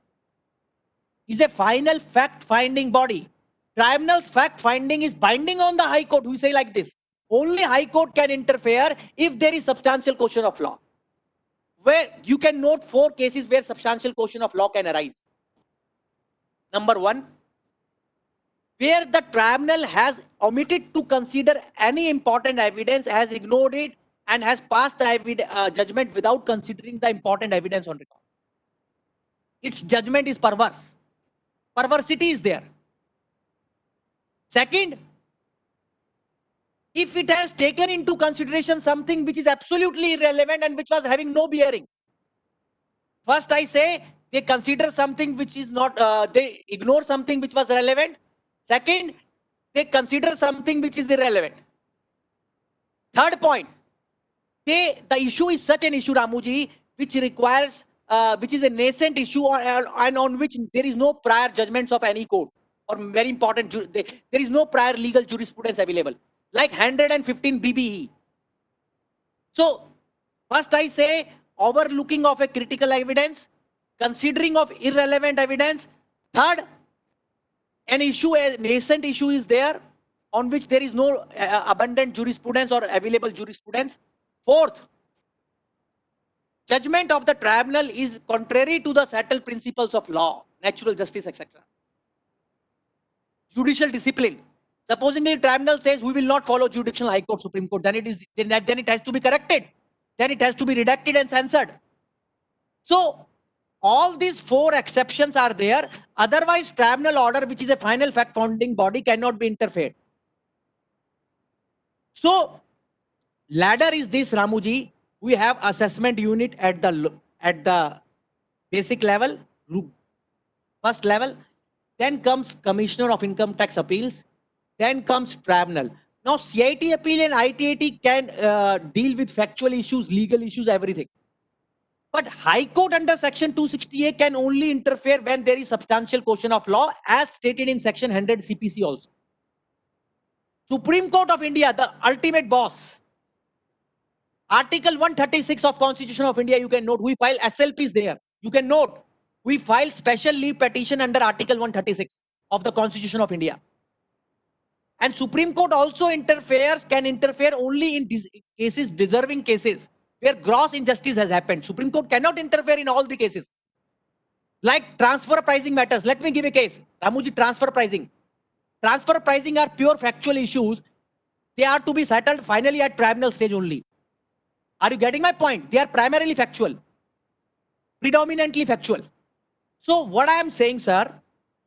is a final fact-finding body. Tribunal's fact-finding is binding on the High Court. We say like this, only High Court can interfere if there is substantial question of law. Where you can note 4 cases where substantial question of law can arise. Number 1, where the tribunal has omitted to consider any important evidence, has ignored it, and has passed the judgment without considering the important evidence on record. Its judgment is perverse. Perversity is there. Second, if it has taken into consideration something which is absolutely irrelevant and which was having no bearing. First, I say they consider something which is not, they ignore something which was relevant. Second, they consider something which is irrelevant. Third point, the issue is such an issue, Ramuji, which requires, which is a nascent issue and on which there is no prior judgments of any court or very important, there is no prior legal jurisprudence available, like 115 BBE. So, first I say overlooking of a critical evidence, considering of irrelevant evidence. Third, an issue, a nascent issue is there on which there is no abundant jurisprudence or available jurisprudence. Fourth, judgment of the tribunal is contrary to the settled principles of law, natural justice, etc. Judicial discipline. Supposing the tribunal says we will not follow judicial high court, Supreme Court, then it has to be corrected. Then it has to be redacted and censored. So all these four exceptions are there. Otherwise, tribunal order, which is a final fact-finding body, cannot be interfered. So ladder is this, Ramuji. We have assessment unit at the basic level, first level. Then comes Commissioner of Income Tax Appeals. Then comes tribunal. Now CIT appeal and ITAT can deal with factual issues, legal issues, everything. But High Court under Section 260A can only interfere when there is substantial question of law, as stated in Section 100 CPC also. Supreme Court of India, the ultimate boss. Article 136 of Constitution of India, you can note, we file SLPs there. You can note, we file special leave petition under Article 136 of the Constitution of India. And Supreme Court also can interfere only in cases, deserving cases, where gross injustice has happened. Supreme Court cannot interfere in all the cases. Like transfer pricing matters. Let me give a case. Ramuji, transfer pricing. Transfer pricing are pure factual issues. They are to be settled finally at tribunal stage only. Are you getting my point? They are primarily factual. Predominantly factual. So what I am saying, sir,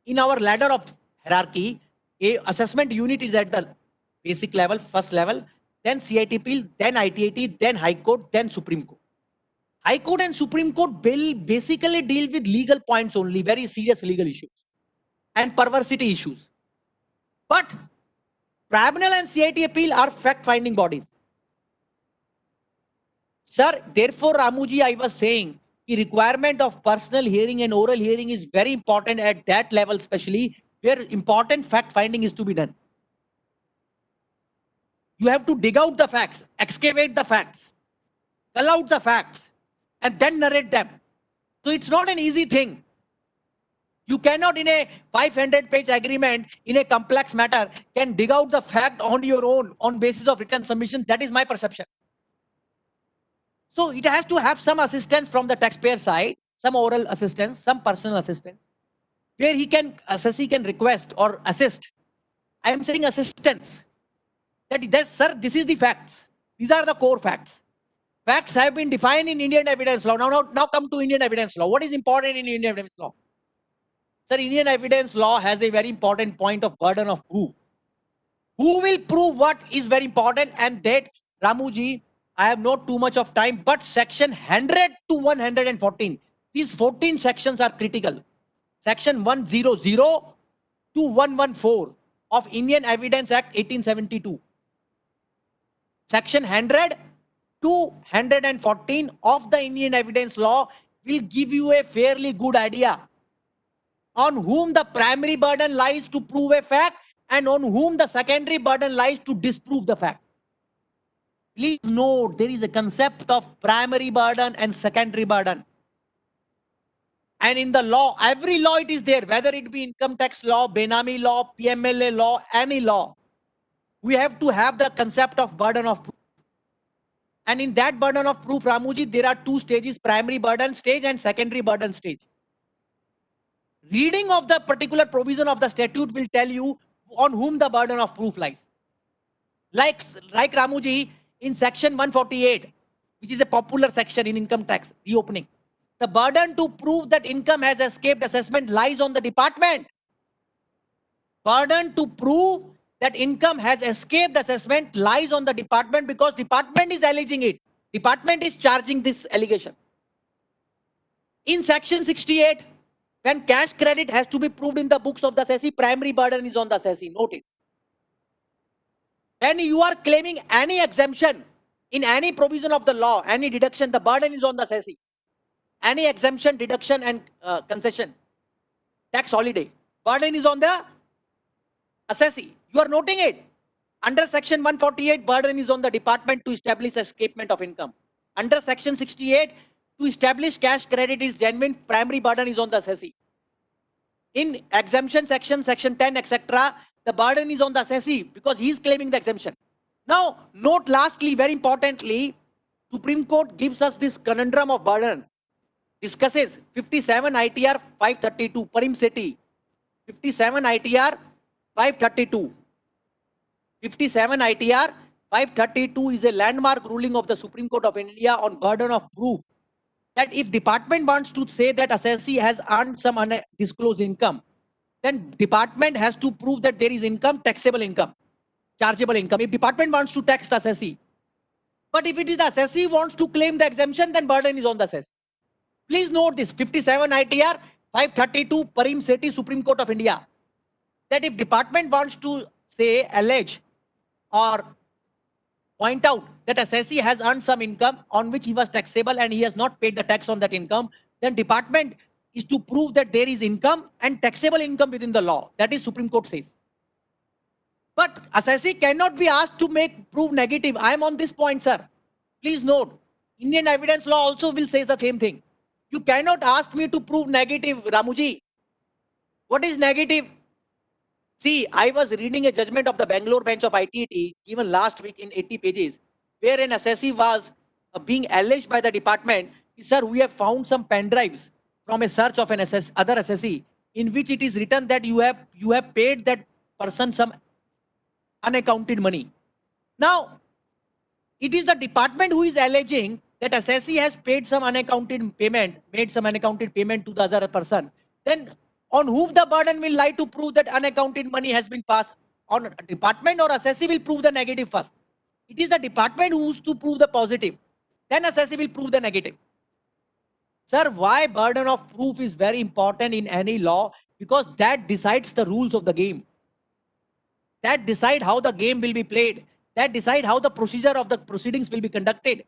in our ladder of hierarchy, a assessment unit is at the basic level, first level, then CIT appeal, then ITAT, then High Court, then Supreme Court. High Court and Supreme Court basically deal with legal points only, very serious legal issues and perversity issues. But tribunal and CIT appeal are fact-finding bodies. Sir, therefore, Ramuji, I was saying, the requirement of personal hearing and oral hearing is very important at that level, especially where important fact-finding is to be done. You have to dig out the facts, excavate the facts, cull out the facts, and then narrate them. So it's not an easy thing. You cannot, in a 500-page agreement, in a complex matter, can dig out the fact on your own on basis of written submission. That is my perception. So it has to have some assistance from the taxpayer side, some oral assistance, some personal assistance, where he can request or assist. I am saying assistance. That sir, this is the facts. These are the core facts. Facts have been defined in Indian evidence law. Now come to Indian evidence law. What is important in Indian evidence law? Sir, Indian evidence law has a very important point of burden of proof. Who will prove what is very important? And that, Ramuji, I have not too much of time, but section 100 to 114, these 14 sections are critical. Section 100 to 114 of Indian Evidence Act 1872. Section 100 to 114 of the Indian Evidence Law will give you a fairly good idea on whom the primary burden lies to prove a fact and on whom the secondary burden lies to disprove the fact. Please note, there is a concept of primary burden and secondary burden. And in the law, every law it is there, whether it be income tax law, Benami law, PMLA law, any law. We have to have the concept of burden of proof. And in that burden of proof, Ramuji, there are two stages, primary burden stage and secondary burden stage. Reading of the particular provision of the statute will tell you on whom the burden of proof lies. Like Ramuji, in section 148, which is a popular section in income tax, reopening, the burden to prove that income has escaped assessment lies on the department. Burden to prove that income has escaped assessment lies on the department because department is alleging it. Department is charging this allegation. In section 68, when cash credit has to be proved in the books of the assessee, primary burden is on the assessee. Note it. When you are claiming any exemption in any provision of the law, any deduction, the burden is on the assessee. Any exemption, deduction, and concession, tax holiday, burden is on the assessee. You are noting it. Under section 148, burden is on the department to establish escapement of income. Under section 68, to establish cash credit is genuine, primary burden is on the assessee. In exemption section, section 10, etc., the burden is on the assessee because he is claiming the exemption. Now, note lastly, very importantly, Supreme Court gives us this conundrum of burden. Discusses 57 ITR 532, Parim Sethi. 57 ITR 532. 57 ITR 532 is a landmark ruling of the Supreme Court of India on burden of proof. That if department wants to say that assessee has earned some undisclosed income, then department has to prove that there is income, taxable income, chargeable income. If department wants to tax the assessee, but if it is the assessee wants to claim the exemption, then burden is on the assessee. Please note this, 57 ITR 532 Parim Sethi, Supreme Court of India, that if department wants to say, allege, or point out that assessee has earned some income on which he was taxable and he has not paid the tax on that income, then department is to prove that there is income and taxable income within the law. That is Supreme Court says. But assessee cannot be asked to prove negative. I am on this point, sir. Please note, Indian evidence law also will say the same thing. You cannot ask me to prove negative, Ramuji. What is negative? See, I was reading a judgment of the Bangalore bench of ITT given last week in 80 pages, where an assessee was being alleged by the department. Sir, we have found some pen drives from a search of an other assessee in which it is written that you have paid that person some unaccounted money. Now, it is the department who is alleging that assessee has paid some unaccounted payment, made some unaccounted payment to the other person. Then on whom the burden will lie to prove that unaccounted money has been passed? On a department or assessee will prove the negative first? It is the department who is to prove the positive. Then assessee will prove the negative. Sir, why burden of proof is very important in any law? Because that decides the rules of the game. That decide how the game will be played. That decide how the procedure of the proceedings will be conducted.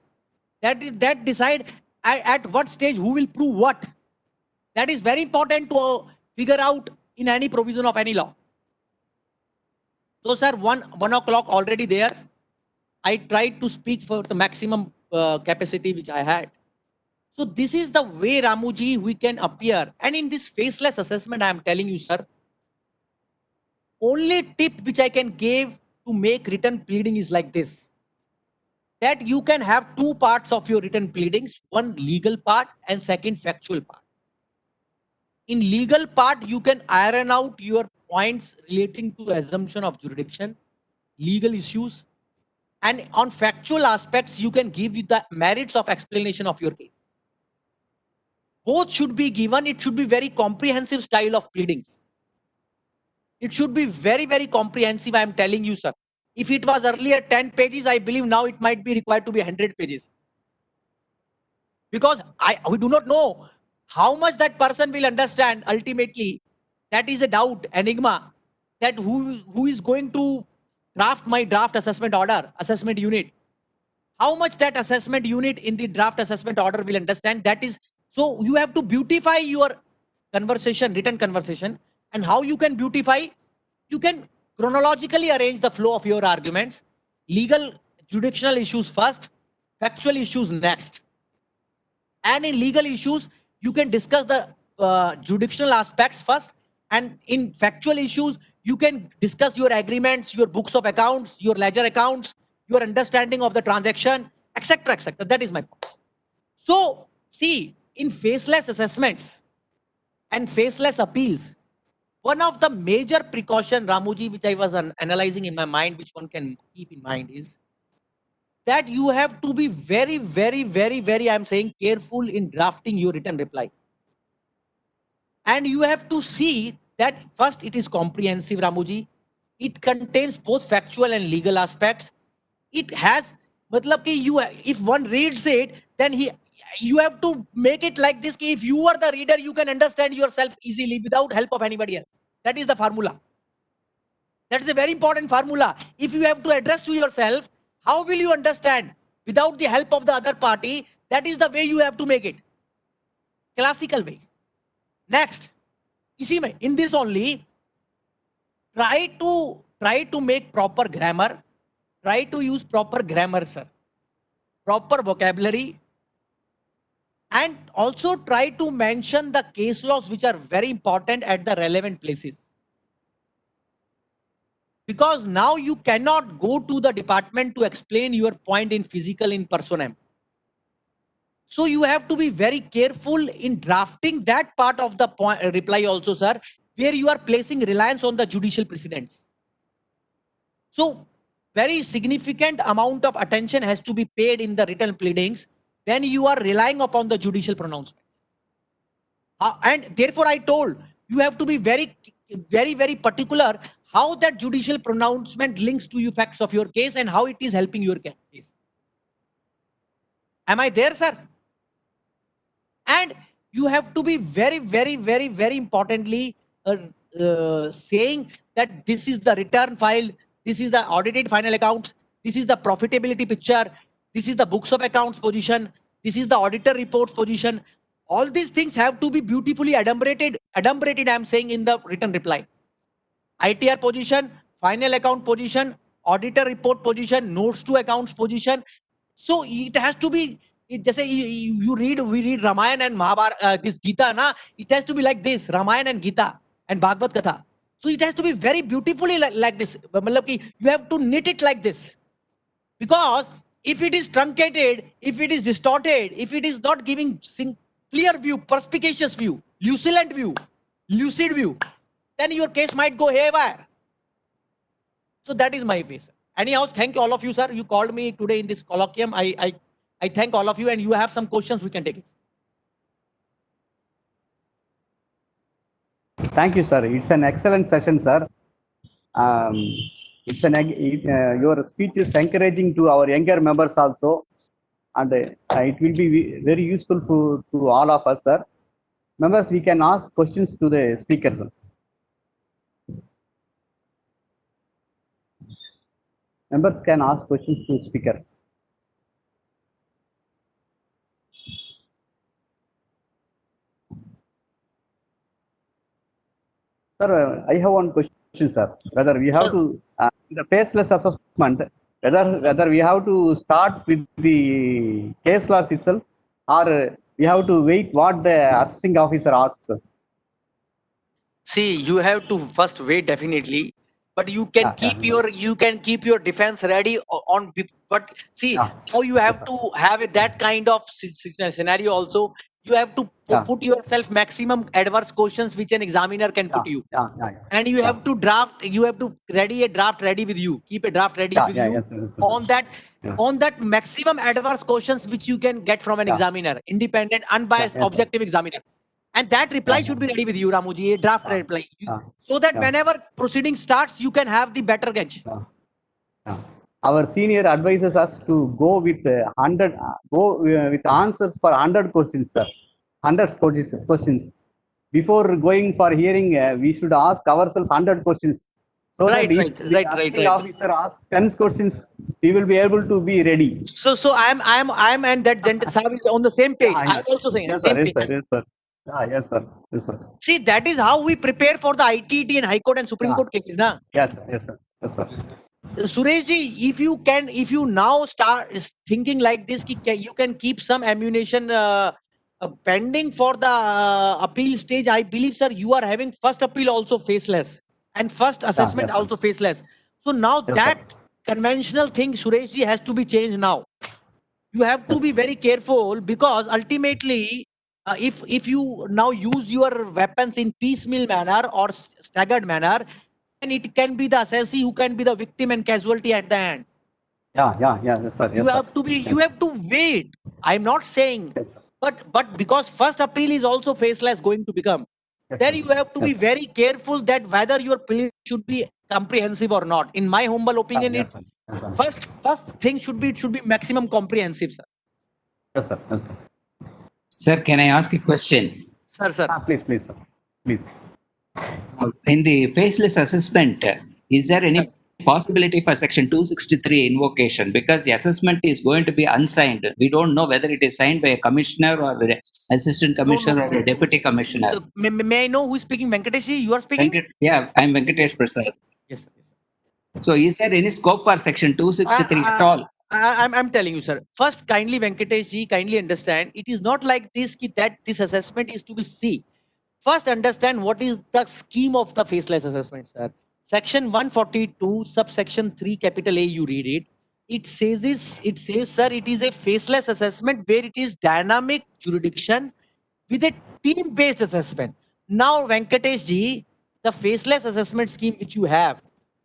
That decide at what stage who will prove what. That is very important to figure out in any provision of any law. So, sir, 1 o'clock already there. I tried to speak for the maximum capacity which I had. So this is the way, Ramuji, we can appear. And in this faceless assessment, I am telling you, sir, only tip which I can give to make written pleading is like this. That you can have two parts of your written pleadings, one legal part and second factual part. In legal part, you can iron out your points relating to assumption of jurisdiction, legal issues, and on factual aspects, you can give you the merits of explanation of your case. Both should be given. It should be very comprehensive style of pleadings. It should be very, very comprehensive, I am telling you, sir. If it was earlier 10 pages, I believe now it might be required to be 100 pages. Because we do not know how much that person will understand ultimately. That is a doubt, enigma, that who is going to draft my draft assessment order, assessment unit. How much that assessment unit in the draft assessment order will understand. That is, so you have to beautify your conversation, written conversation. And how you can beautify? You can chronologically arrange the flow of your arguments. Legal, jurisdictional issues first, factual issues next. And in legal issues, you can discuss the jurisdictional aspects first. And in factual issues, you can discuss your agreements, your books of accounts, your ledger accounts, your understanding of the transaction, etc., etc. That is my point. So, see, in faceless assessments and faceless appeals, one of the major precaution, Ramuji, which I was analyzing in my mind, which one can keep in mind is that you have to be very, very, very, very, I'm saying, careful in drafting your written reply. And you have to see that first it is comprehensive, Ramuji. It contains both factual and legal aspects. It has, matlab ki if one reads it, then you have to make it like this. If you are the reader, you can understand yourself easily without help of anybody else. That is the formula. That is a very important formula. If you have to address to yourself, how will you understand without the help of the other party? That is the way you have to make it. Classical way. Next, in this only, try to make proper grammar. Try to use proper grammar, sir. Proper vocabulary. And also try to mention the case laws which are very important at the relevant places. Because now you cannot go to the department to explain your point in physical in personam. So you have to be very careful in drafting that part of the reply also, sir, where you are placing reliance on the judicial precedents. So very significant amount of attention has to be paid in the written pleadings when you are relying upon the judicial pronouncements. And therefore I told you have to be very, very particular how that judicial pronouncement links to you facts of your case and how it is helping your case. Am I there, sir? And you have to be very importantly saying that this is the return file, this is the audited final accounts, this is the profitability picture, this is the books of accounts position, this is the auditor reports position. All these things have to be beautifully adumbrated, I'm saying, in the written reply. ITR position, final account position, auditor report position, notes to accounts position. So it has to be, just say we read Ramayana and Mahabharata, this Gita, na, it has to be like this, Ramayana and Gita and Bhagavad Katha. So it has to be very beautifully like this. You have to knit it like this. Because if it is truncated, if it is distorted, if it is not giving clear view, perspicacious view, lucid view, then your case might go haywire. So that is my way, sir. Anyhow, thank you all of you, sir. You called me today in this colloquium. I thank all of you, and you have some questions, we can take it. Thank you, sir. It's an excellent session, sir. Your speech is encouraging to our younger members also, and it will be very useful to all of us, sir. Members, we can ask questions to the speaker, sir. Members can ask questions to speaker. Sir, I have one question, sir. Whether we have to, the faceless assessment, whether we have to start with the case laws itself, or we have to wait what the assessing officer asks, sir? See, you have to first wait, definitely, but you can keep your defense ready on. But see, how you have to have that kind of scenario also. You have to put yourself maximum adverse questions which an examiner can put you. And you have to draft. You have to ready a draft ready with you. Keep a draft ready with you on that maximum adverse questions which you can get from an examiner, independent, unbiased, objective examiner. And that reply should be ready with you, Ramuji, a draft reply. So that whenever proceeding starts, you can have the better gauge. Our senior advises us to go with 100, with answers for 100 questions, sir. 100 questions. Before going for hearing, we should ask ourselves 100 questions. So right. Officer asks 10 questions, we will be able to be ready. So I'm and that Sahib is on the same page. I'm also saying same page. Yes, sir. Yes, sir. See, that is how we prepare for the ITT and High Court and Supreme Court cases, na? Yes, sir. Sureshji, if you now start thinking like this, you can keep some ammunition pending for the appeal stage. I believe, sir, you are having first appeal also faceless and first assessment also faceless. So now that conventional thing, Sureshji, has to be changed now. You have to be very careful, because ultimately, if you now use your weapons in piecemeal manner or staggered manner, then it can be the assessee who can be the victim and casualty at the end. Yes, sir. You have to wait. I'm not saying, but because first appeal is also faceless going to become. Yes, then sir. you have to be Yes, sir. very careful that whether your plea should be comprehensive or not. In my humble opinion, Yes, it sir. Yes, sir. first thing should be, it should be maximum comprehensive, sir. Yes, sir. Yes, sir. Sir, can I ask a question? Sir. Please, please, sir. Please. In the faceless assessment, is there any Sir. possibility for Section 263 invocation? Because the assessment is going to be unsigned. We don't know whether it is signed by a commissioner or the assistant commissioner or a deputy commissioner. So may I know who is speaking? Venkatesh ji, you are speaking? Yeah, I'm Venkatesh Prasad. Yes, sir. So is there any scope for Section 263 at all? I'm telling you, sir. First, kindly, Venkatesh ji, kindly understand. It is not like this that this assessment is to be see. First, understand what is the scheme of the faceless assessment, sir. Section 142, subsection 3, capital A. You read it. It says this. It says, sir, it is a faceless assessment where it is dynamic jurisdiction with a team-based assessment. Now, Venkatesh ji, the faceless assessment scheme which you have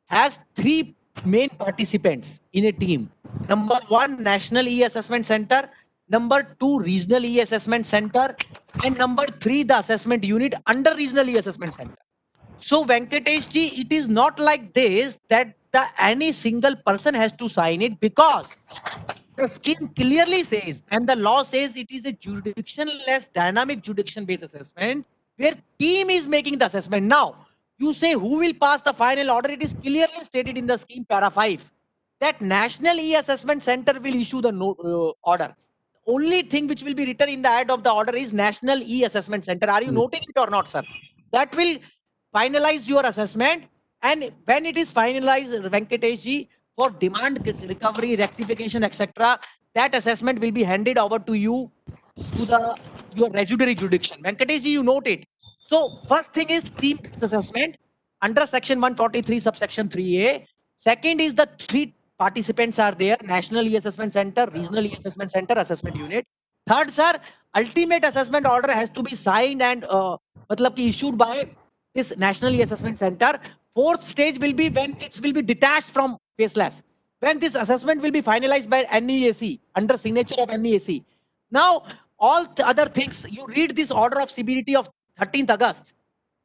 has three main participants in a team. Number one, National E-Assessment Center. Number two, Regional E-Assessment Center. And number three, the assessment unit under Regional E-Assessment Center. So, Venkatesh ji, it is not like this that any single person has to sign it, because the scheme clearly says, and the law says, it is a jurisdictionless, dynamic jurisdiction-based assessment where team is making the assessment. Now, you say who will pass the final order? It is clearly stated in the scheme, para 5, that National E-Assessment Center will issue the order. Only thing which will be written in the ad of the order is National E-Assessment Center. Are you noting it or not, sir? That will finalize your assessment. And when it is finalized, Venkatesh ji, for demand recovery, rectification, etc., that assessment will be handed over to you to your residuary jurisdiction. Venkatesh ji, you note it. So first thing is team-based assessment under section 143, subsection 3A. Second is the three participants are there: National E-Assessment Center, Regional E-Assessment Center, assessment unit. Third, sir, ultimate assessment order has to be signed and issued by this National E-Assessment Center. Fourth stage will be when it will be detached from faceless, when this assessment will be finalized by NEAC under signature of NEAC. Now, all other things, you read this order of CBDT of 13th August.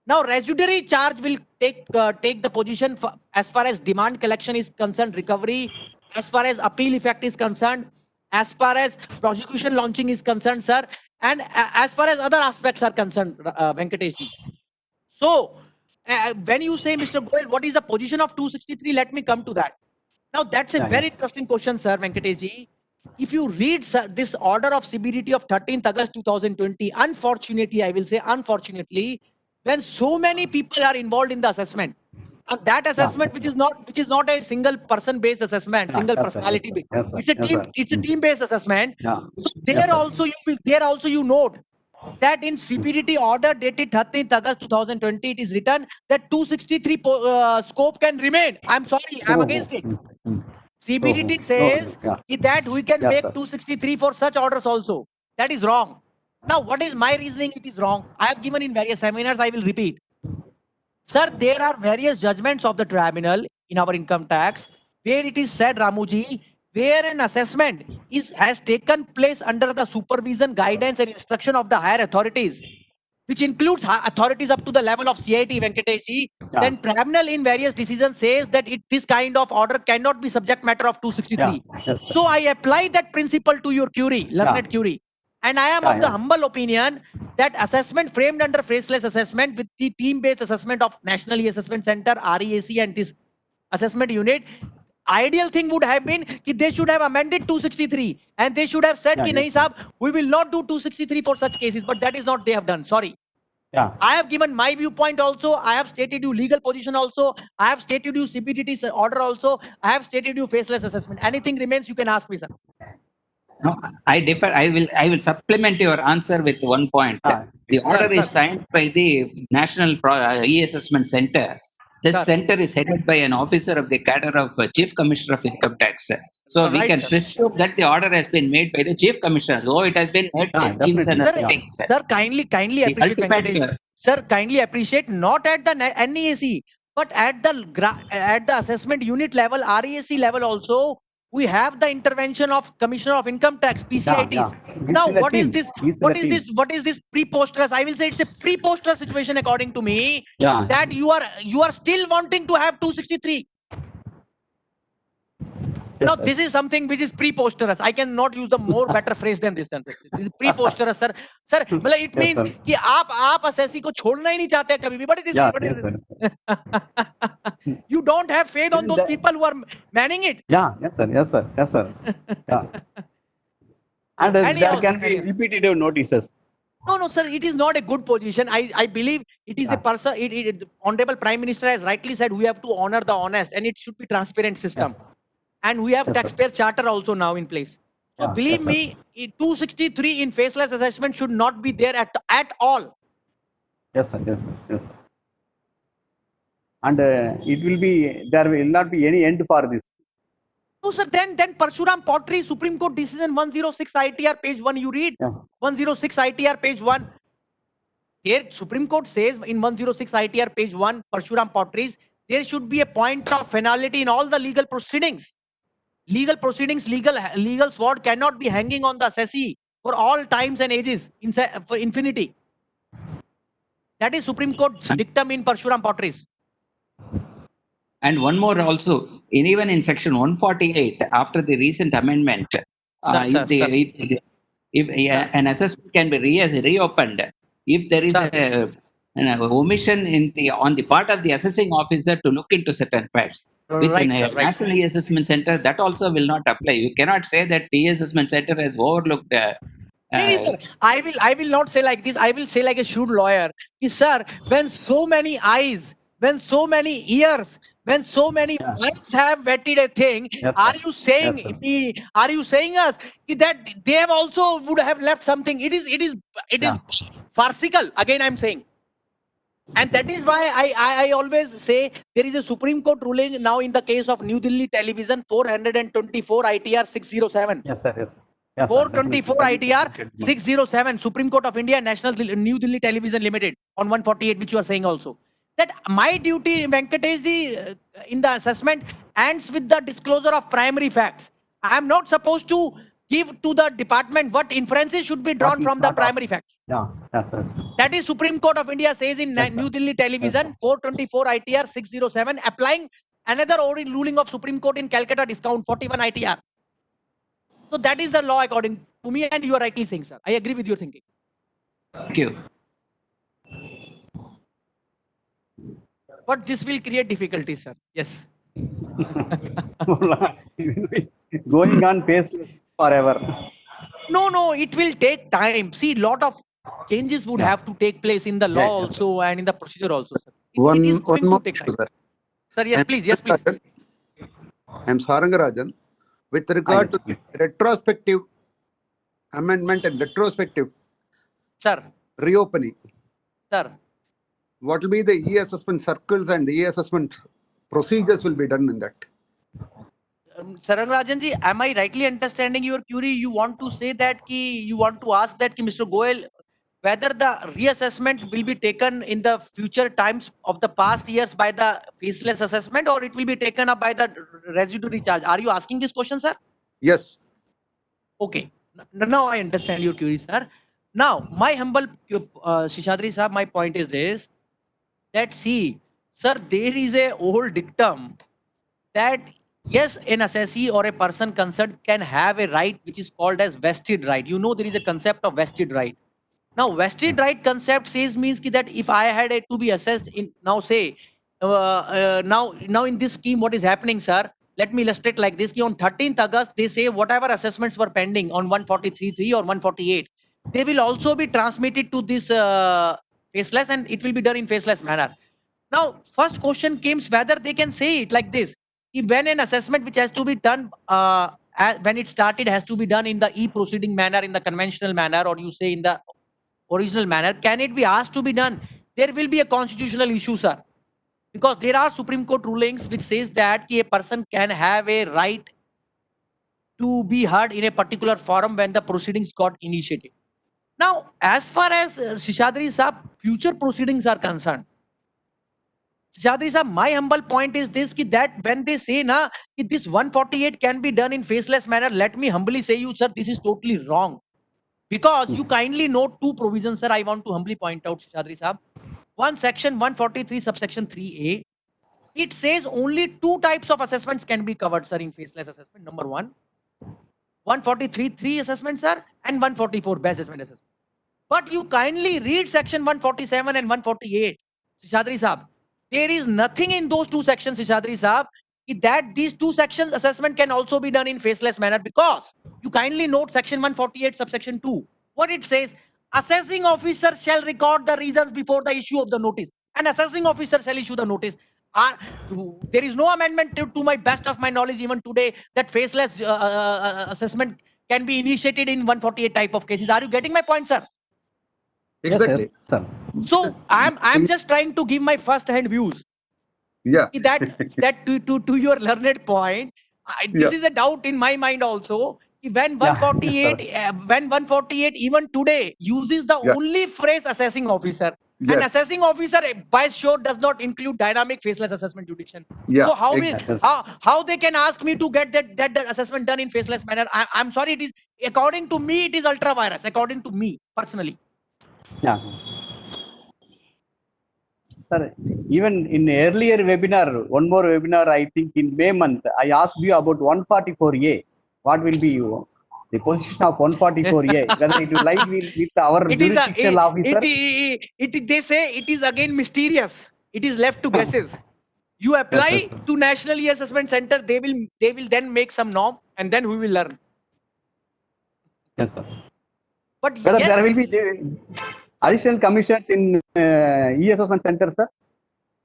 Now, residuary charge will take the position as far as demand collection is concerned, recovery, as far as appeal effect is concerned, as far as prosecution launching is concerned, sir, and as far as other aspects are concerned, Venkatesh ji. So, when you say, Mr. Goyal, what is the position of 263? Let me come to that. Now, that's a very interesting question, sir, Venkatesh ji. If you read, sir, this order of CBDT of 13th August 2020, unfortunately, I will say unfortunately, when so many people are involved in the assessment, and that assessment which is not a single person based assessment, single personality based, it's a team based assessment. So there also you note that in CBDT order dated 13th August 2020, it is written that 263 scope can remain. I'm sorry, I'm against it. CBDT says that we can make 263 for such orders also. That is wrong. Now, what is my reasoning? It is wrong. I have given in various seminars, I will repeat. Sir, there are various judgments of the tribunal in our income tax where it is said, Ramuji, where an assessment has taken place under the supervision, guidance and instruction of the higher authorities, which includes authorities up to the level of CIT, Venkatesh, then tribunal in various decisions says that this kind of order cannot be subject matter of 263. So I apply that principle to your query, learned query. And I am of the humble opinion that assessment framed under faceless assessment with the team-based assessment of National E-Assessment Center, REAC, and this assessment unit, ideal thing would have been that they should have amended 263 and they should have said, nahi sahab, we will not do 263 for such cases, but that is not they have done. Sorry. I have given my viewpoint also. I have stated you legal position also. I have stated you CBDT order also. I have stated you faceless assessment. Anything remains, you can ask me, sir. No, I differ. I will supplement your answer with one point. The order is signed by the National E-Assessment Center. This center is headed by an officer of the cadre of Chief Commissioner of Income Tax. So we can presume that the order has been made by the Chief Commissioner, though it has been made by teams and other things. Sir, kindly appreciate. Sir, kindly appreciate not at the NEAC, but at the assessment unit level, REAC level also. we have the intervention of Commissioner of Income Tax, PCITs. Yeah. Now, He's in a what is team. this? He's in What a is team. this? What is this preposterous? I will say it's a preposterous situation according to me. Yeah. That you are still wanting to have 263. Yes, Now, sir. this is something which is preposterous. I cannot use the more better phrase than this. This is preposterous, sir. Sir, मतलब it Yes, means sir. कि आप assessee को छोड़ना ही नहीं चाहते कभी भी. What is this? Yeah, What is yes, this? sir. You don't have faith on those That- people who are manning it. Yeah, yes, sir. Yes, sir. Yes, sir. Yeah. And Anyhow, there can be anyhow. repetitive notices. No, sir, it is not a good position. I believe it is a person. Honorable Prime Minister has rightly said we have to honor the honest and it should be transparent system. And we have Yes, sir. taxpayer charter also now in place. So Yeah, believe yes, sir. me, 263 in faceless assessment should not be there at all. Yes, sir. Yes, sir. Yes, sir. And there will not be any end for this. No, sir, then Parshuram Pottery, Supreme Court decision 106 ITR page 1, you read. Yeah. 106 ITR page 1. Here, Supreme Court says in 106 ITR page 1, Parshuram Potteries, there should be a point of finality in all the legal proceedings. Legal proceedings, legal sword cannot be hanging on the assessee for all times and ages, for infinity. That is Supreme Court's dictum in Parshuram Potteries. And one more also, even in section 148, after the recent amendment, if an assessment can be reopened, if there is an omission on the part of the assessing officer to look into certain facts. With Right, a sir, right. National E-Assessment Center, that also will not apply. You cannot say that E-Assessment Center has overlooked. Sir, I will not say like this. I will say like a shrewd lawyer. Sir, when so many eyes, when so many ears, when so many minds have vetted a thing, Yes, are sir. you saying Yes, sir. me? Are you saying us that they have also would have left something? It is farcical. Again, I'm saying. And that is why I always say there is a Supreme Court ruling now in the case of New Delhi Television 424 ITR 607. Yes, sir. Yes. Yes, 424 sir. ITR 607 Supreme Court of India New Delhi Television Limited on 148, which you are saying also. That my duty, Venkateshji, in the assessment ends with the disclosure of primary facts. I am not supposed to give to the department what inferences should be drawn from the primary facts. Yeah, yes, sir. That is Supreme Court of India says in Yes, sir. New Delhi Television 424 ITR 607 applying another ruling of Supreme Court in Calcutta discount 41 ITR. So that is the law according to me, and you are rightly saying, sir. I agree with your thinking. Thank you. But this will create difficulties, sir. Yes. Going on faceless forever. No, it will take time. See, lot of changes would have to take place in the law also and in the procedure also, sir. It is going to more take issue, time. sir. Sir, yes, please. Yes, please. I'm Sarangarajan. With regard to retrospective amendment and retrospective Sir, reopening, sir. what will be the e-assessment circles and the e-assessment procedures will be done in that? Sarangarajan ji, am I rightly understanding your query? You want to say that you want to ask that Mr. Goel, whether the reassessment will be taken in the future times of the past years by the faceless assessment, or it will be taken up by the residuary charge? Are you asking this question, sir? Yes. Okay. Now I understand your query, sir. Now, my humble Shishadri sir, my point is this, that see, sir, there is a old dictum that yes, an assessee or a person concerned can have a right which is called as vested right. You know, there is a concept of vested right. Now, vested right concept says means that if I had to be assessed in now say now in this scheme, what is happening, sir? Let me illustrate like this. On 13th August, they say whatever assessments were pending on 143.3 or 148, they will also be transmitted to this faceless, and it will be done in faceless manner. Now, first question comes whether they can say it like this. If when an assessment which has to be done when it started has to be done in the e-proceeding manner, in the conventional manner, or you say in the original manner, can it be asked to be done? There will be a constitutional issue, sir. Because there are Supreme Court rulings which says that a person can have a right to be heard in a particular forum when the proceedings got initiated. Now, as far as Shishadri Saab future proceedings are concerned, Shadri sir, my humble point is this, that when they say na, this 148 can be done in faceless manner, let me humbly say you, sir, this is totally wrong. Because you kindly note two provisions, sir, I want to humbly point out, Shadri sir. One, section 143, subsection 3A. It says only two types of assessments can be covered, sir, in faceless assessment. Number one, 143.3 assessment, sir, and 144 best assessment assessment. But you kindly read section 147 and 148, Shadri Saab. There is nothing in those two sections, Shadri Saab, that these two sections assessment can also be done in faceless manner, because you kindly note section 148 subsection 2. What it says, assessing officer shall record the reasons before the issue of the notice. An assessing officer shall issue the notice. There is no amendment to my best of my knowledge even today that faceless assessment can be initiated in 148 type of cases. Are you getting my point, sir? Exactly. Yes, sir. So I'm just trying to give my first hand views. Yeah. That to your learned point, this Yeah. is a doubt in my mind also. When Yeah, 148, when 148 even today uses the Yeah. only phrase assessing officer, and Yes. assessing officer by sure does not include dynamic faceless assessment jurisdiction. Yeah. So how Exactly. how they can ask me to get that assessment done in faceless manner? I'm sorry, it is, according to me, it is ultra virus. According to me personally. Yeah. Sir, even in earlier webinar, one more webinar, I think in May month, I asked you about 144A. What will be the position of 144A? Whether it will lie with our It is jurisdictional officer? they say it is again mysterious. It is left to guesses. You apply Yes, sir. to National E-Assessment Center, they will then make some norm, and then we will learn. Yes, sir. But Whether yes, there will be additional commissions in e-assessment center, sir,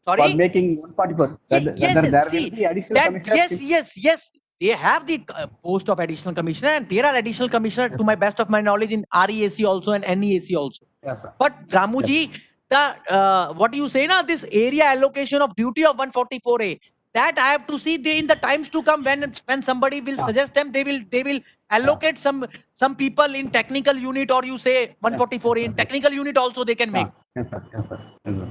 for sorry. making 144. Whether Yes, there will see be additional that. commissioners? Yes. They have the post of additional commissioner, and there are additional commissioner, to my best of my knowledge, in REAC also and NEAC also. Yes, sir. But Ramuji, the what you say now, this area allocation of duty of 144A, that I have to see in the times to come, when somebody will suggest them, they will allocate some people in technical unit, or you say 144A in technical unit also they can make. Yes, sir. Yes, sir. Yes, sir.